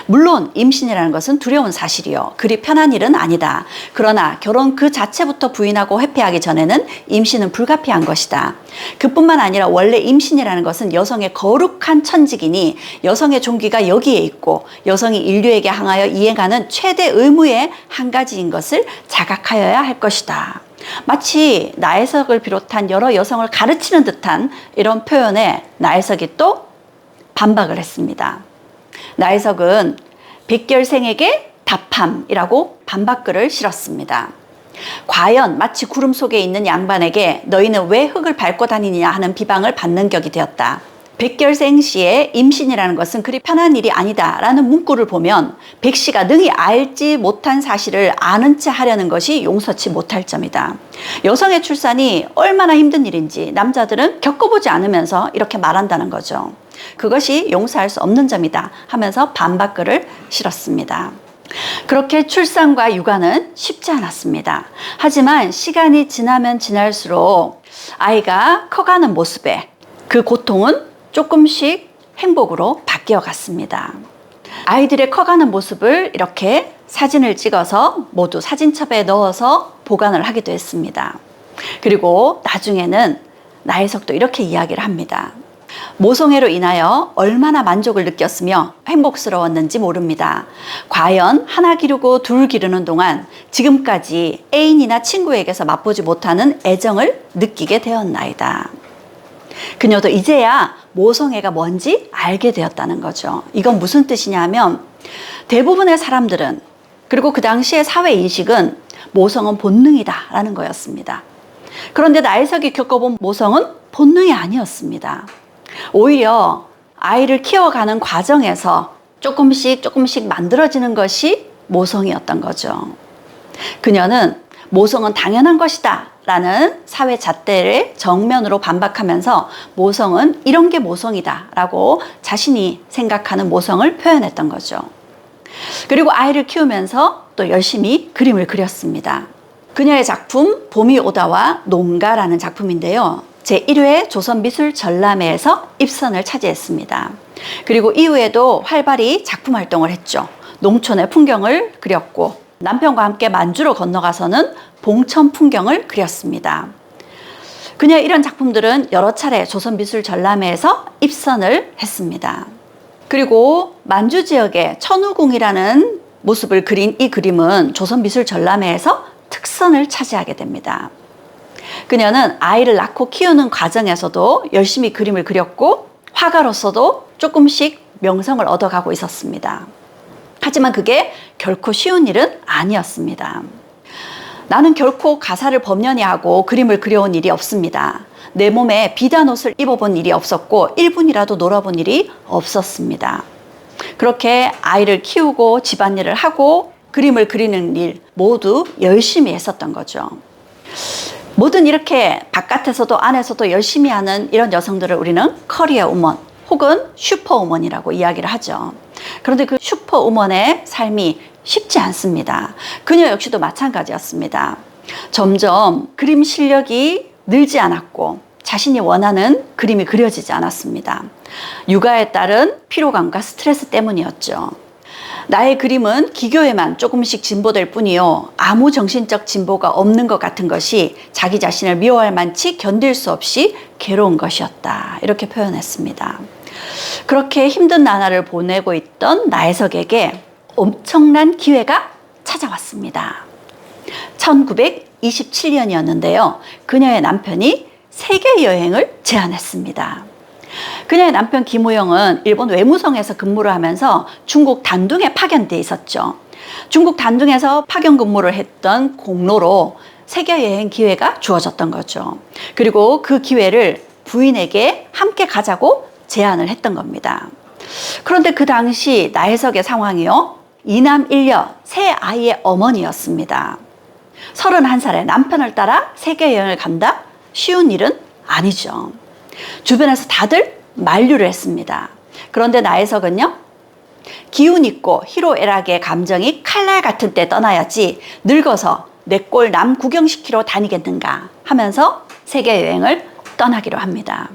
S1: 물론 임신이라는 것은 두려운 사실이요. 그리 편한 일은 아니다. 그러나 결혼 그 자체부터 부인하고 회피하기 전에는 임신은 불가피한 것이다. 그뿐만 아니라 원래 임신이라는 것은 여성의 거룩한 천직이니 여성의 종기가 여기에 있고 여성이 인류에게 향하여 이행하는 최대 의무의 한 가지인 것을 자각하여야 할 것이다. 마치 나혜석을 비롯한 여러 여성을 가르치는 듯한 이런 표현에 나혜석이 또 반박을 했습니다. 나혜석은 백결생에게 답함이라고 반박글을 실었습니다. 과연 마치 구름 속에 있는 양반에게 너희는 왜 흙을 밟고 다니느냐 하는 비방을 받는 격이 되었다. 백결생시에 임신이라는 것은 그리 편한 일이 아니다라는 문구를 보면 백씨가 능히 알지 못한 사실을 아는 채 하려는 것이 용서치 못할 점이다. 여성의 출산이 얼마나 힘든 일인지 남자들은 겪어보지 않으면서 이렇게 말한다는 거죠. 그것이 용서할 수 없는 점이다 하면서 반박글을 실었습니다. 그렇게 출산과 육아는 쉽지 않았습니다. 하지만 시간이 지나면 지날수록 아이가 커가는 모습에 그 고통은 조금씩 행복으로 바뀌어 갔습니다. 아이들의 커가는 모습을 이렇게 사진을 찍어서 모두 사진첩에 넣어서 보관을 하기도 했습니다. 그리고 나중에는 나혜석도 이렇게 이야기를 합니다. 모성애로 인하여 얼마나 만족을 느꼈으며 행복스러웠는지 모릅니다. 과연 하나 기르고 둘 기르는 동안 지금까지 애인이나 친구에게서 맛보지 못하는 애정을 느끼게 되었나이다. 그녀도 이제야 모성애가 뭔지 알게 되었다는 거죠. 이건 무슨 뜻이냐면 대부분의 사람들은, 그리고 그 당시의 사회 인식은 모성은 본능이다 라는 거였습니다. 그런데 나혜석이 겪어본 모성은 본능이 아니었습니다. 오히려 아이를 키워가는 과정에서 조금씩 만들어지는 것이 모성이었던 거죠. 그녀는 모성은 당연한 것이다 라는 사회 잣대를 정면으로 반박하면서 모성은 이런 게 모성이다 라고 자신이 생각하는 모성을 표현했던 거죠. 그리고 아이를 키우면서 또 열심히 그림을 그렸습니다. 그녀의 작품 봄이 오다와 농가라는 작품인데요. 제1회 조선미술전람회에서 입선을 차지했습니다. 그리고 이후에도 활발히 작품 활동을 했죠. 농촌의 풍경을 그렸고 남편과 함께 만주로 건너가서는 봉천 풍경을 그렸습니다. 그녀의 이런 작품들은 여러 차례 조선미술전람회에서 입선을 했습니다. 그리고 만주 지역의 천우궁이라는 모습을 그린 이 그림은 조선미술전람회에서 특선을 차지하게 됩니다. 그녀는 아이를 낳고 키우는 과정에서도 열심히 그림을 그렸고 화가로서도 조금씩 명성을 얻어가고 있었습니다. 하지만 그게 결코 쉬운 일은 아니었습니다. 나는 결코 가사를 범연히 하고 그림을 그려온 일이 없습니다. 내 몸에 비단 옷을 입어본 일이 없었고 1분이라도 놀아본 일이 없었습니다. 그렇게 아이를 키우고 집안일을 하고 그림을 그리는 일 모두 열심히 했었던 거죠. 뭐든 이렇게 바깥에서도 안에서도 열심히 하는 이런 여성들을 우리는 커리어 우먼 혹은 슈퍼 우먼이라고 이야기를 하죠. 그런데 그 슈퍼 우먼의 삶이 쉽지 않습니다. 그녀 역시도 마찬가지였습니다. 점점 그림 실력이 늘지 않았고 자신이 원하는 그림이 그려지지 않았습니다. 육아에 따른 피로감과 스트레스 때문이었죠. 나의 그림은 기교에만 조금씩 진보될 뿐이요. 아무 정신적 진보가 없는 것 같은 것이 자기 자신을 미워할 만치 견딜 수 없이 괴로운 것이었다. 이렇게 표현했습니다. 그렇게 힘든 나날을 보내고 있던 나혜석에게 엄청난 기회가 찾아왔습니다. 1927년이었는데요. 그녀의 남편이 세계 여행을 제안했습니다. 그녀의 남편 김우영은 일본 외무성에서 근무를 하면서 중국 단둥에 파견돼 있었죠. 중국 단둥에서 파견 근무를 했던 공로로 세계 여행 기회가 주어졌던 거죠. 그리고 그 기회를 부인에게 함께 가자고 제안을 했던 겁니다. 그런데 그 당시 나혜석의 상황이요. 이남 일녀 세 아이의 어머니였습니다. 31살에 남편을 따라 세계 여행을 간다? 쉬운 일은 아니죠. 주변에서 다들 만류를 했습니다. 그런데 나혜석은요, 기운 있고 희로애락의 감정이 칼날 같은 때 떠나야지 늙어서 내 꼴 남 구경시키러 다니겠는가 하면서 세계 여행을 떠나기로 합니다.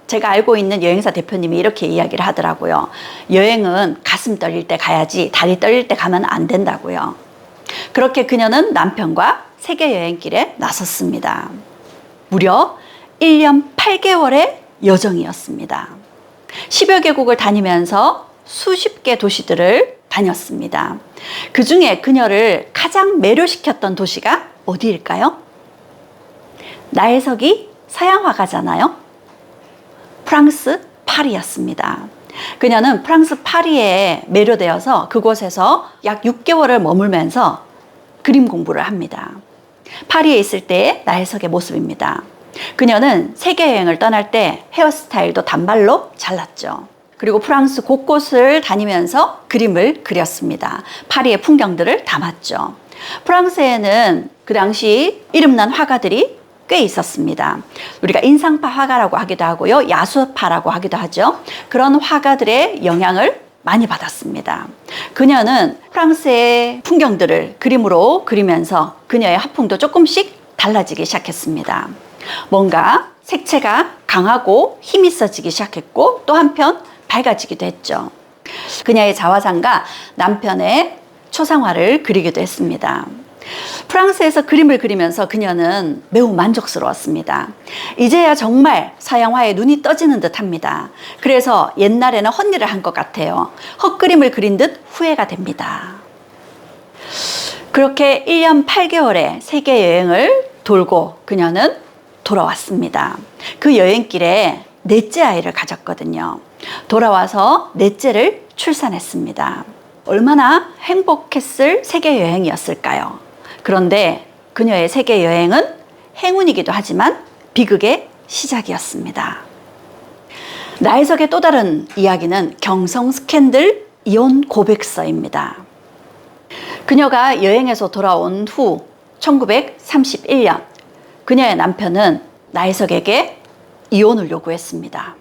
S1: 제가 알고 있는 여행사 대표님이 이렇게 이야기를 하더라고요. 여행은 가슴 떨릴 때 가야지 다리 떨릴 때 가면 안 된다고요. 그렇게 그녀는 남편과 세계 여행길에 나섰습니다. 무려 1년 8개월의 여정이었습니다. 10여 개국을 다니면서 수십 개 도시들을 다녔습니다. 그 중에 그녀를 가장 매료시켰던 도시가 어디일까요? 나혜석이 서양 화가잖아요. 프랑스 파리였습니다. 그녀는 프랑스 파리에 매료되어서 그곳에서 약 6개월을 머물면서 그림 공부를 합니다. 파리에 있을 때의 나혜석의 모습입니다. 그녀는 세계 여행을 떠날 때 헤어스타일도 단발로 잘랐죠. 그리고 프랑스 곳곳을 다니면서 그림을 그렸습니다. 파리의 풍경들을 담았죠. 프랑스에는 그 당시 이름난 화가들이 꽤 있었습니다. 우리가 인상파 화가라고 하기도 하고요, 야수파라고 하기도 하죠. 그런 화가들의 영향을 많이 받았습니다. 그녀는 프랑스의 풍경들을 그림으로 그리면서 그녀의 화풍도 조금씩 달라지기 시작했습니다. 뭔가 색채가 강하고 힘 있어지기 시작했고, 또 한편 밝아지기도 했죠. 그녀의 자화상과 남편의 초상화를 그리기도 했습니다. 프랑스에서 그림을 그리면서 그녀는 매우 만족스러웠습니다. 이제야 정말 서양화에 눈이 떠지는 듯 합니다. 그래서 옛날에는 헛일을 한 것 같아요. 헛그림을 그린 듯 후회가 됩니다. 그렇게 1년 8개월의 세계 여행을 돌고 그녀는 돌아왔습니다. 그 여행길에 넷째 아이를 가졌거든요. 돌아와서 넷째를 출산했습니다. 얼마나 행복했을 세계 여행이었을까요? 그런데 그녀의 세계 여행은 행운이기도 하지만 비극의 시작이었습니다. 나혜석의 또 다른 이야기는 경성 스캔들 이혼 고백서입니다. 그녀가 여행에서 돌아온 후 1931년 그녀의 남편은 나혜석에게 이혼을 요구했습니다.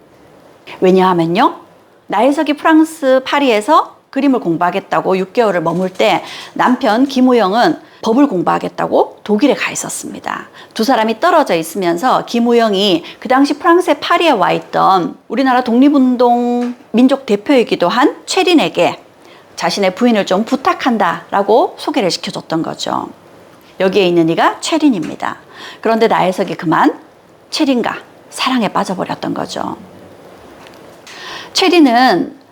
S1: 왜냐하면요, 나혜석이 프랑스 파리에서 그림을 공부하겠다고 6개월을 머물 때 남편 김우영은 법을 공부하겠다고 독일에 가 있었습니다. 두 사람이 떨어져 있으면서 김우영이 그 당시 프랑스의 파리에 와 있던 우리나라 독립운동 민족 대표이기도 한 최린에게 자신의 부인을 좀 부탁한다라고 소개를 시켜줬던 거죠. 여기에 있는 이가 최린입니다. 그런데 나혜석이 그만 최린과 사랑에 빠져버렸던 거죠. 최린은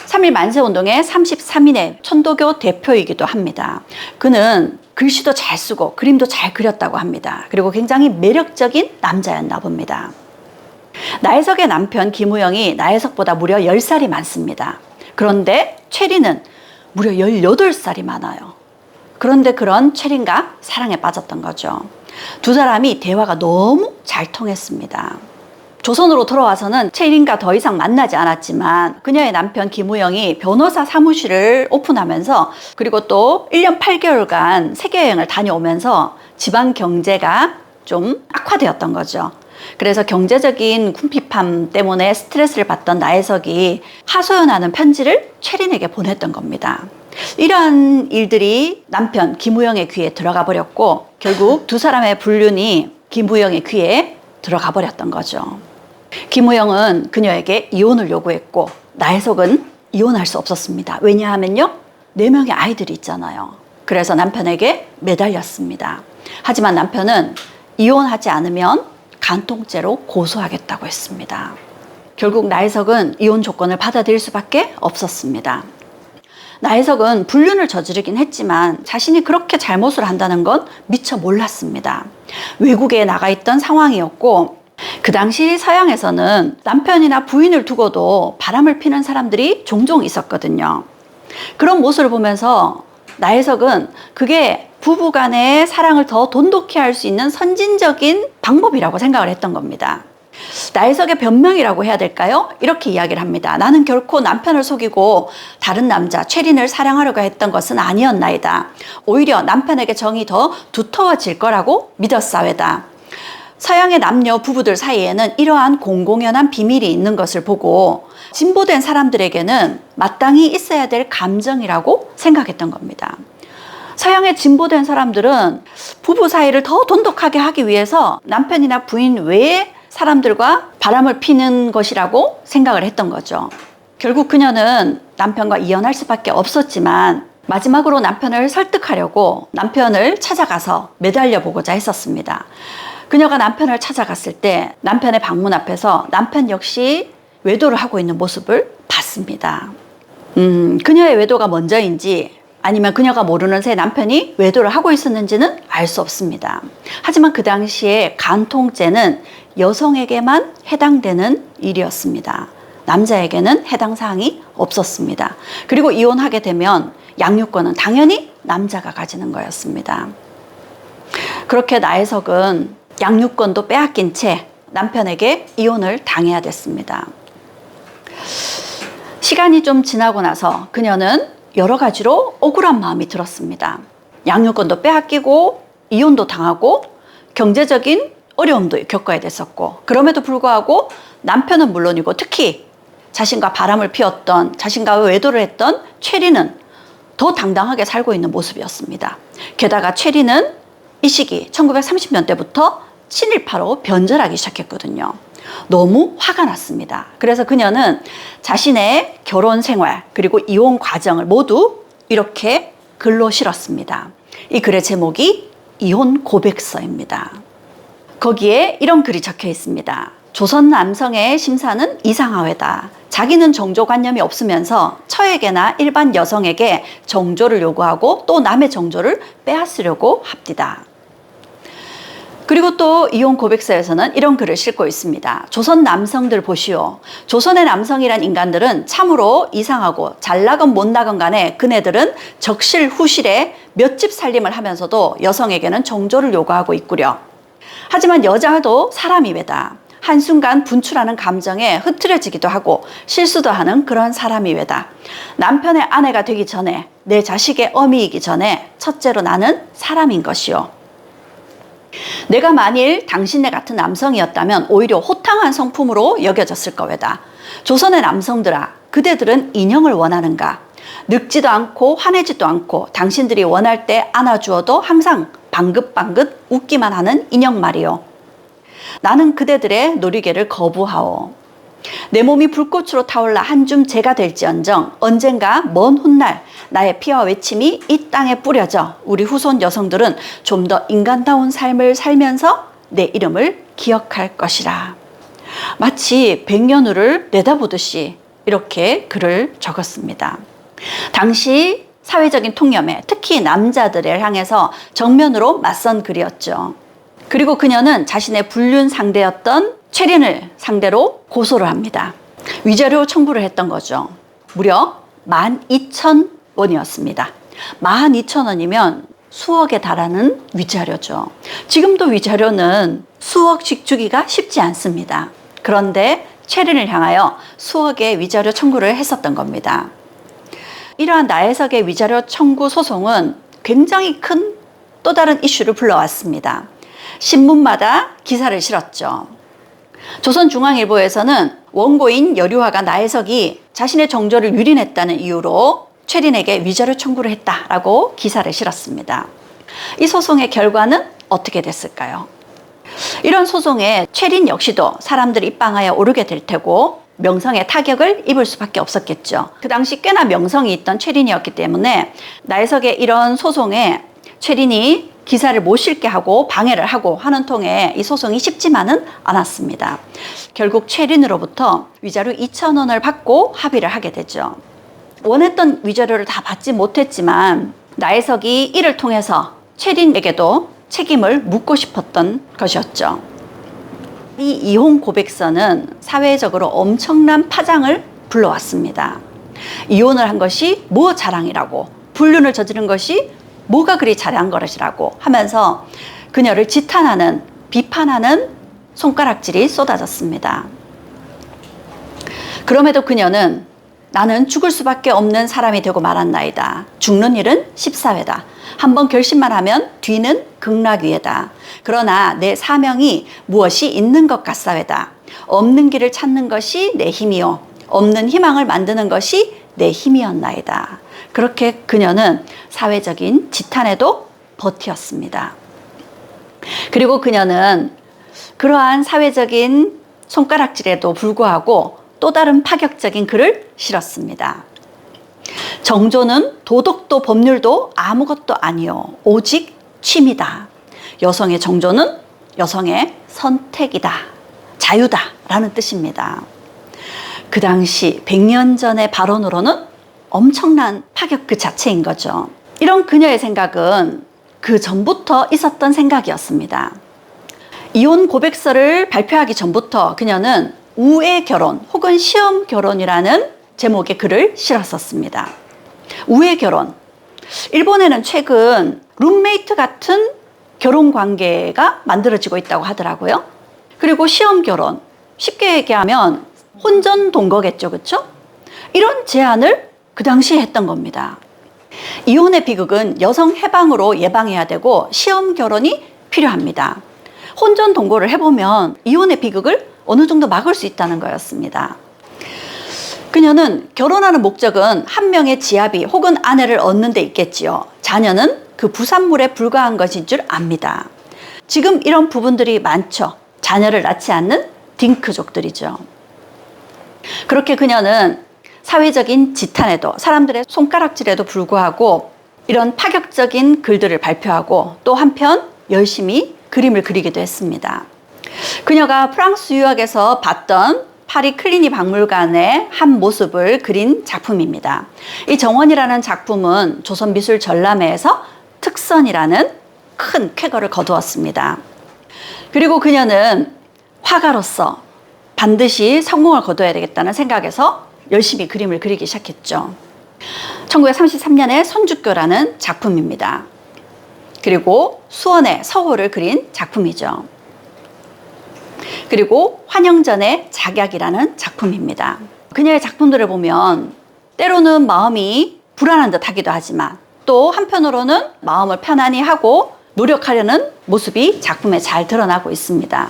S1: 3.1 만세운동의 33인의 천도교 대표이기도 합니다. 그는 글씨도 잘 쓰고 그림도 잘 그렸다고 합니다. 그리고 굉장히 매력적인 남자였나 봅니다. 나혜석의 남편 김우영이 나혜석보다 무려 10살이 많습니다. 그런데 최린은 무려 18살이 많아요. 그런데 그런 최린과 사랑에 빠졌던 거죠. 두 사람이 대화가 너무 잘 통했습니다. 조선으로 돌아와서는 최린과 더 이상 만나지 않았지만 그녀의 남편 김우영이 변호사 사무실을 오픈하면서 그리고 또 1년 8개월간 세계여행을 다녀오면서 지방 경제가 좀 악화되었던 거죠. 그래서 경제적인 궁핍함 때문에 스트레스를 받던 나혜석이 하소연하는 편지를 최린에게 보냈던 겁니다. 이러한 일들이 남편 김우영의 귀에 들어가 버렸고 결국 두 사람의 불륜이 김우영의 귀에 들어가 버렸던 거죠. 김우영은 그녀에게 이혼을 요구했고 나혜석은 이혼할 수 없었습니다. 왜냐하면요, 4명의 아이들이 있잖아요. 그래서 남편에게 매달렸습니다. 하지만 남편은 이혼하지 않으면 간통죄로 고소하겠다고 했습니다. 결국 나혜석은 이혼 조건을 받아들일 수밖에 없었습니다. 나혜석은 불륜을 저지르긴 했지만 자신이 그렇게 잘못을 한다는 건 미처 몰랐습니다. 외국에 나가 있던 상황이었고 그 당시 서양에서는 남편이나 부인을 두고도 바람을 피는 사람들이 종종 있었거든요. 그런 모습을 보면서 나혜석은 그게 부부간의 사랑을 더 돈독히 할 수 있는 선진적인 방법이라고 생각을 했던 겁니다. 나혜석의 변명이라고 해야 될까요? 이렇게 이야기를 합니다. 나는 결코 남편을 속이고 다른 남자 최린을 사랑하려고 했던 것은 아니었나이다. 오히려 남편에게 정이 더 두터워질 거라고 믿었사외다. 서양의 남녀 부부들 사이에는 이러한 공공연한 비밀이 있는 것을 보고 진보된 사람들에게는 마땅히 있어야 될 감정이라고 생각했던 겁니다. 서양의 진보된 사람들은 부부 사이를 더 돈독하게 하기 위해서 남편이나 부인 외에 사람들과 바람을 피는 것이라고 생각을 했던 거죠. 결국 그녀는 남편과 이혼할 수밖에 없었지만 마지막으로 남편을 설득하려고 남편을 찾아가서 매달려 보고자 했었습니다. 그녀가 남편을 찾아갔을 때 남편의 방문 앞에서 남편 역시 외도를 하고 있는 모습을 봤습니다. 그녀의 외도가 먼저인지 아니면 그녀가 모르는 새 남편이 외도를 하고 있었는지는 알 수 없습니다. 하지만 그 당시에 간통죄는 여성에게만 해당되는 일이었습니다. 남자에게는 해당 사항이 없었습니다. 그리고 이혼하게 되면 양육권은 당연히 남자가 가지는 거였습니다. 그렇게 나혜석은 양육권도 빼앗긴 채 남편에게 이혼을 당해야 됐습니다. 시간이 좀 지나고 나서 그녀는 여러 가지로 억울한 마음이 들었습니다. 양육권도 빼앗기고 이혼도 당하고 경제적인 어려움도 겪어야 됐었고, 그럼에도 불구하고 남편은 물론이고 특히 자신과 바람을 피웠던, 자신과 외도를 했던 최리는 더 당당하게 살고 있는 모습이었습니다. 게다가 최리는 이 시기 1930년대부터 친일파로 변절하기 시작했거든요. 너무 화가 났습니다. 그래서 그녀는 자신의 결혼 생활 그리고 이혼 과정을 모두 이렇게 글로 실었습니다. 이 글의 제목이 이혼 고백서입니다. 거기에 이런 글이 적혀 있습니다. 조선 남성의 심사는 이상하외다. 자기는 정조관념이 없으면서 처에게나 일반 여성에게 정조를 요구하고 또 남의 정조를 빼앗으려고 합디다. 그리고 또 이혼 고백서에서는 이런 글을 싣고 있습니다. 조선 남성들 보시오. 조선의 남성이란 인간들은 참으로 이상하고 잘나건 못나건 간에 그네들은 적실후실에 몇 집 살림을 하면서도 여성에게는 정조를 요구하고 있구려. 하지만 여자도 사람이외다. 한순간 분출하는 감정에 흐트러지기도 하고 실수도 하는 그런 사람이외다. 남편의 아내가 되기 전에, 내 자식의 어미이기 전에 첫째로 나는 사람인 것이요. 내가 만일 당신네 같은 남성이었다면 오히려 호탕한 성품으로 여겨졌을 거외다. 조선의 남성들아, 그대들은 인형을 원하는가? 늙지도 않고 화내지도 않고 당신들이 원할 때 안아주어도 항상 방긋방긋 웃기만 하는 인형 말이요. 나는 그대들의 놀이개를 거부하오. 내 몸이 불꽃으로 타올라 한 줌 재가 될지언정 언젠가 먼 훗날 나의 피와 외침이 이 땅에 뿌려져 우리 후손 여성들은 좀 더 인간다운 삶을 살면서 내 이름을 기억할 것이라. 마치 백년 후를 내다보듯이 이렇게 글을 적었습니다. 당시 사회적인 통념에 특히 남자들을 향해서 정면으로 맞선 글이었죠. 그리고 그녀는 자신의 불륜 상대였던 최린을 상대로 고소를 합니다. 위자료 청구를 했던 거죠. 무려 12,000원이었습니다. 12,000원이면 수억에 달하는 위자료죠. 지금도 위자료는 수억씩 주기가 쉽지 않습니다. 그런데 최린을 향하여 수억의 위자료 청구를 했었던 겁니다. 이러한 나혜석의 위자료 청구 소송은 굉장히 큰 또 다른 이슈를 불러왔습니다. 신문마다 기사를 실었죠. 조선중앙일보에서는 원고인 여류화가 나혜석이 자신의 정조를 유린했다는 이유로 최린에게 위자료 청구를 했다라고 기사를 실었습니다. 이 소송의 결과는 어떻게 됐을까요? 이런 소송에 최린 역시도 사람들이 입방하에 오르게 될 테고 명성에 타격을 입을 수밖에 없었겠죠. 그 당시 꽤나 명성이 있던 최린이었기 때문에 나혜석의 이런 소송에 최린이 기사를 못 실게 하고 방해를 하고 하는 통에 이 소송이 쉽지만은 않았습니다. 결국 최린으로부터 위자료 2,000원을 받고 합의를 하게 되죠. 원했던 위자료를 다 받지 못했지만 나혜석이 이를 통해서 최린에게도 책임을 묻고 싶었던 것이었죠. 이 이혼 고백서는 사회적으로 엄청난 파장을 불러왔습니다. 이혼을 한 것이 뭐 자랑이라고, 불륜을 저지른 것이 뭐가 그리 잘한 것이라고 하면서 그녀를 지탄하는, 비판하는 손가락질이 쏟아졌습니다. 그럼에도 그녀는 나는 죽을 수밖에 없는 사람이 되고 말았나이다. 죽는 일은 십사회다. 한번 결심만 하면 뒤는 극락위에다. 그러나 내 사명이 무엇이 있는 것 같사회다. 없는 길을 찾는 것이 내 힘이요. 없는 희망을 만드는 것이 내 힘이었나이다. 그렇게 그녀는 사회적인 지탄에도 버티었습니다. 그리고 그녀는 그러한 사회적인 손가락질에도 불구하고 또 다른 파격적인 글을 실었습니다. 정조는 도덕도 법률도 아무것도 아니요. 오직 취미다. 여성의 정조는 여성의 선택이다. 자유다. 라는 뜻입니다. 그 당시 100년 전의 발언으로는 엄청난 파격 그 자체인 거죠. 이런 그녀의 생각은 그 전부터 있었던 생각이었습니다. 이혼 고백서를 발표하기 전부터 그녀는 우애 결혼 혹은 시험 결혼이라는 제목의 글을 실었었습니다. 우애 결혼. 일본에는 최근 룸메이트 같은 결혼 관계가 만들어지고 있다고 하더라고요. 그리고 시험 결혼, 쉽게 얘기하면 혼전 동거겠죠, 그렇죠? 이런 제안을 그 당시에 했던 겁니다. 이혼의 비극은 여성 해방으로 예방해야 되고 시험 결혼이 필요합니다. 혼전 동거를 해보면 이혼의 비극을 어느 정도 막을 수 있다는 거였습니다. 그녀는 결혼하는 목적은 한 명의 지아비 혹은 아내를 얻는 데 있겠지요. 자녀는 그 부산물에 불과한 것인 줄 압니다. 지금 이런 부분들이 많죠. 자녀를 낳지 않는 딩크족들이죠. 그렇게 그녀는 사회적인 지탄에도 사람들의 손가락질에도 불구하고 이런 파격적인 글들을 발표하고 또 한편 열심히 그림을 그리기도 했습니다. 그녀가 프랑스 유학에서 봤던 파리 클리니 박물관의 한 모습을 그린 작품입니다. 이 정원이라는 작품은 조선미술 전람회에서 특선이라는 큰 쾌거를 거두었습니다. 그리고 그녀는 화가로서 반드시 성공을 거둬야 되겠다는 생각에서 열심히 그림을 그리기 시작했죠. 1933년에 손주교라는 작품입니다. 그리고 수원의 서호를 그린 작품이죠. 그리고 환영전의 작약이라는 작품입니다. 그녀의 작품들을 보면 때로는 마음이 불안한 듯 하기도 하지만 또 한편으로는 마음을 편안히 하고 노력하려는 모습이 작품에 잘 드러나고 있습니다.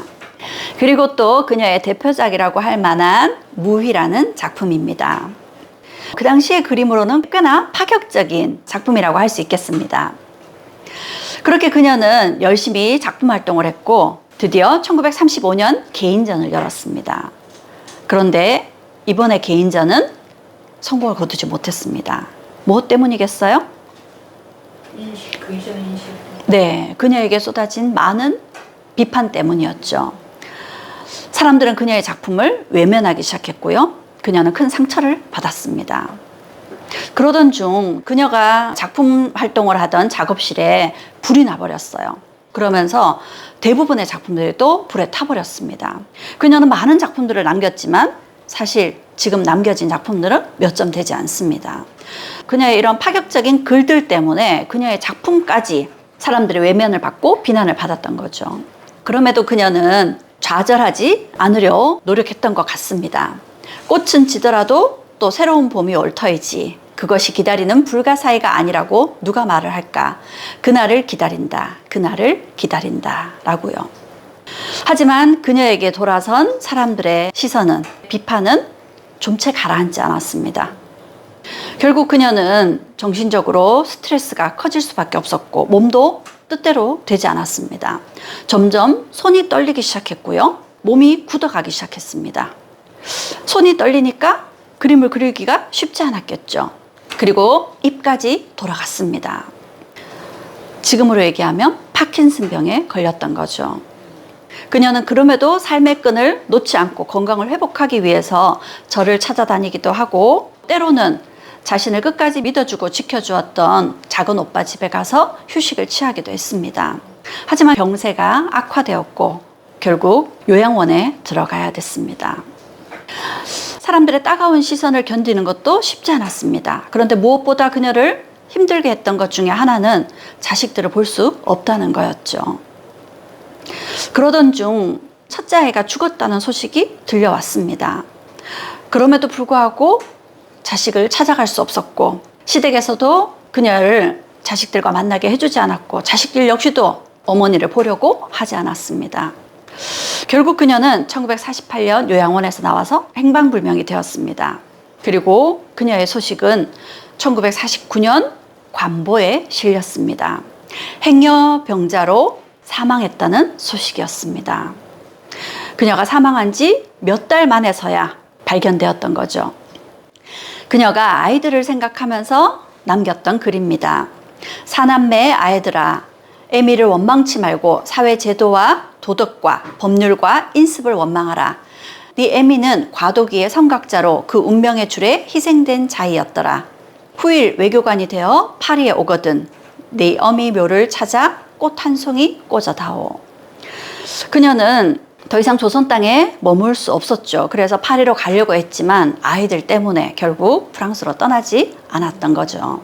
S1: 그리고 또 그녀의 대표작이라고 할 만한 무휘라는 작품입니다. 그 당시의 그림으로는 꽤나 파격적인 작품이라고 할 수 있겠습니다. 그렇게 그녀는 열심히 작품 활동을 했고 드디어 1935년 개인전을 열었습니다. 그런데 이번에 개인전은 성공을 거두지 못했습니다. 무엇 때문이겠어요?
S2: 의전 인식.
S1: 네, 그녀에게 쏟아진 많은 비판 때문이었죠. 사람들은 그녀의 작품을 외면하기 시작했고요. 그녀는 큰 상처를 받았습니다. 그러던 중 그녀가 작품 활동을 하던 작업실에 불이 나버렸어요. 그러면서 대부분의 작품들이 또 불에 타버렸습니다. 그녀는 많은 작품들을 남겼지만 사실 지금 남겨진 작품들은 몇 점 되지 않습니다. 그녀의 이런 파격적인 글들 때문에 그녀의 작품까지 사람들의 외면을 받고 비난을 받았던 거죠. 그럼에도 그녀는 좌절하지 않으려 노력했던 것 같습니다. 꽃은 지더라도 또 새로운 봄이 올 터이지. 그것이 기다리는 불가사의가 아니라고 누가 말을 할까? 그날을 기다린다. 그날을 기다린다. 라고요. 하지만 그녀에게 돌아선 사람들의 시선은, 비판은 좀 채 가라앉지 않았습니다. 결국 그녀는 정신적으로 스트레스가 커질 수밖에 없었고 몸도 뜻대로 되지 않았습니다. 점점 손이 떨리기 시작했고요. 몸이 굳어가기 시작했습니다. 손이 떨리니까 그림을 그리기가 쉽지 않았겠죠. 그리고 입까지 돌아갔습니다. 지금으로 얘기하면 파킨슨병에 걸렸던 거죠. 그녀는 그럼에도 삶의 끈을 놓지 않고 건강을 회복하기 위해서 절을 찾아다니기도 하고 때로는 자신을 끝까지 믿어주고 지켜주었던 작은 오빠 집에 가서 휴식을 취하기도 했습니다. 하지만 병세가 악화되었고 결국 요양원에 들어가야 됐습니다. 사람들의 따가운 시선을 견디는 것도 쉽지 않았습니다. 그런데 무엇보다 그녀를 힘들게 했던 것 중에 하나는 자식들을 볼 수 없다는 거였죠. 그러던 중 첫째 아이가 죽었다는 소식이 들려왔습니다. 그럼에도 불구하고 자식을 찾아갈 수 없었고 시댁에서도 그녀를 자식들과 만나게 해주지 않았고 자식들 역시도 어머니를 보려고 하지 않았습니다. 결국 그녀는 1948년 요양원에서 나와서 행방불명이 되었습니다. 그리고 그녀의 소식은 1949년 관보에 실렸습니다. 행여병자로 사망했다는 소식이었습니다. 그녀가 사망한 지 몇 달 만에서야 발견되었던 거죠. 그녀가 아이들을 생각하면서 남겼던 글입니다. 사남매의 아이들아, 애미를 원망치 말고 사회 제도와 도덕과 법률과 인습을 원망하라. 네 애미는 과도기의 성각자로 그 운명의 줄에 희생된 자이였더라. 후일 외교관이 되어 파리에 오거든 네 어미 묘를 찾아 꽃 한 송이 꽂아다오. 그녀는 더 이상 조선 땅에 머물 수 없었죠. 그래서 파리로 가려고 했지만 아이들 때문에 결국 프랑스로 떠나지 않았던 거죠.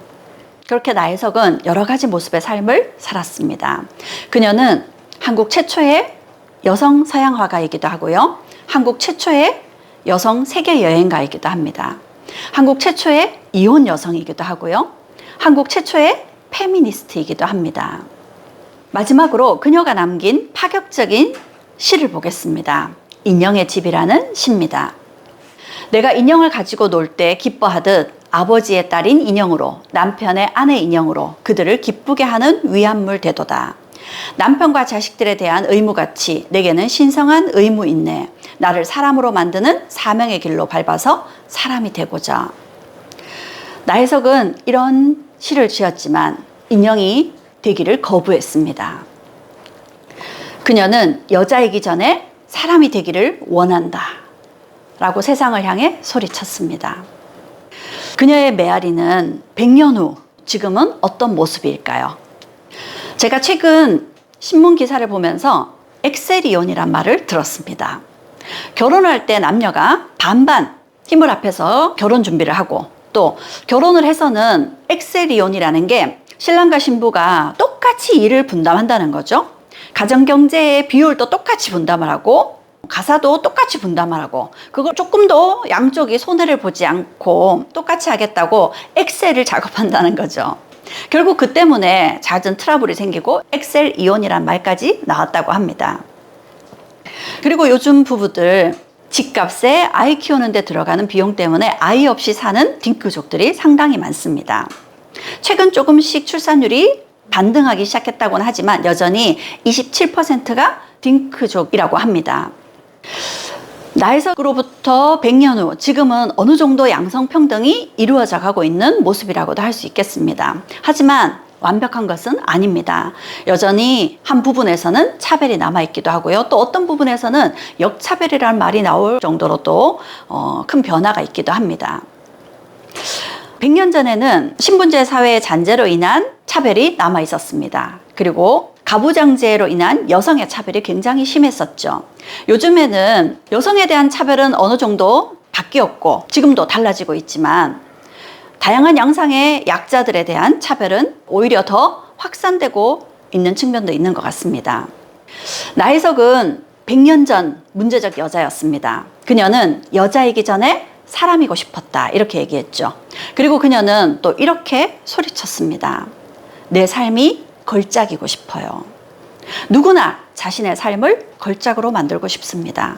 S1: 그렇게 나혜석은 여러 가지 모습의 삶을 살았습니다. 그녀는 한국 최초의 여성 서양 화가이기도 하고요. 한국 최초의 여성 세계 여행가이기도 합니다. 한국 최초의 이혼 여성이기도 하고요. 한국 최초의 페미니스트이기도 합니다. 마지막으로 그녀가 남긴 파격적인 시를 보겠습니다. 인형의 집이라는 시입니다. 내가 인형을 가지고 놀 때 기뻐하듯 아버지의 딸인 인형으로 남편의 아내 인형으로 그들을 기쁘게 하는 위안물 되도다. 남편과 자식들에 대한 의무같이 내게는 신성한 의무 있네. 나를 사람으로 만드는 사명의 길로 밟아서 사람이 되고자. 나혜석은 이런 시를 지었지만 인형이 되기를 거부했습니다. 그녀는 여자이기 전에 사람이 되기를 원한다 라고 세상을 향해 소리쳤습니다. 그녀의 메아리는 100년 후 지금은 어떤 모습일까요? 제가 최근 신문 기사를 보면서 엑셀이온이란 말을 들었습니다. 결혼할 때 남녀가 반반 힘을 합해서 결혼 준비를 하고 또 결혼을 해서는 엑셀이온이라는 게 신랑과 신부가 똑같이 일을 분담한다는 거죠. 가정경제의 비율도 똑같이 분담을 하고 가사도 똑같이 분담을 하고 그걸 조금 더 양쪽이 손해를 보지 않고 똑같이 하겠다고 엑셀을 작업한다는 거죠. 결국 그 때문에 잦은 트러블이 생기고 엑셀 이혼이란 말까지 나왔다고 합니다. 그리고 요즘 부부들 집값에 아이 키우는 데 들어가는 비용 때문에 아이 없이 사는 딩크족들이 상당히 많습니다. 최근 조금씩 출산율이 반등하기 시작했다고는 하지만 여전히 27%가 딩크족이라고 합니다. 나혜석으로부터 100년 후 지금은 어느 정도 양성평등이 이루어져 가고 있는 모습이라고도 할 수 있겠습니다. 하지만 완벽한 것은 아닙니다. 여전히 한 부분에서는 차별이 남아있기도 하고요. 또 어떤 부분에서는 역차별이라는 말이 나올 정도로 또 큰 변화가 있기도 합니다. 100년 전에는 신분제 사회의 잔재로 인한 차별이 남아 있었습니다. 그리고 가부장제로 인한 여성의 차별이 굉장히 심했었죠. 요즘에는 여성에 대한 차별은 어느 정도 바뀌었고 지금도 달라지고 있지만 다양한 양상의 약자들에 대한 차별은 오히려 더 확산되고 있는 측면도 있는 것 같습니다. 나혜석은 100년 전 문제적 여자였습니다. 그녀는 여자이기 전에 사람이고 싶었다 이렇게 얘기했죠. 그리고 그녀는 또 이렇게 소리쳤습니다. 내 삶이 걸작이고 싶어요. 누구나 자신의 삶을 걸작으로 만들고 싶습니다.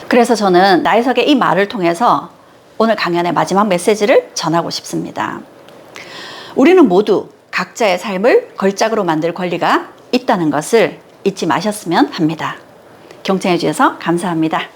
S1: 그래서 저는 나혜석의 이 말을 통해서 오늘 강연의 마지막 메시지를 전하고 싶습니다. 우리는 모두 각자의 삶을 걸작으로 만들 권리가 있다는 것을 잊지 마셨으면 합니다. 경청해 주셔서 감사합니다.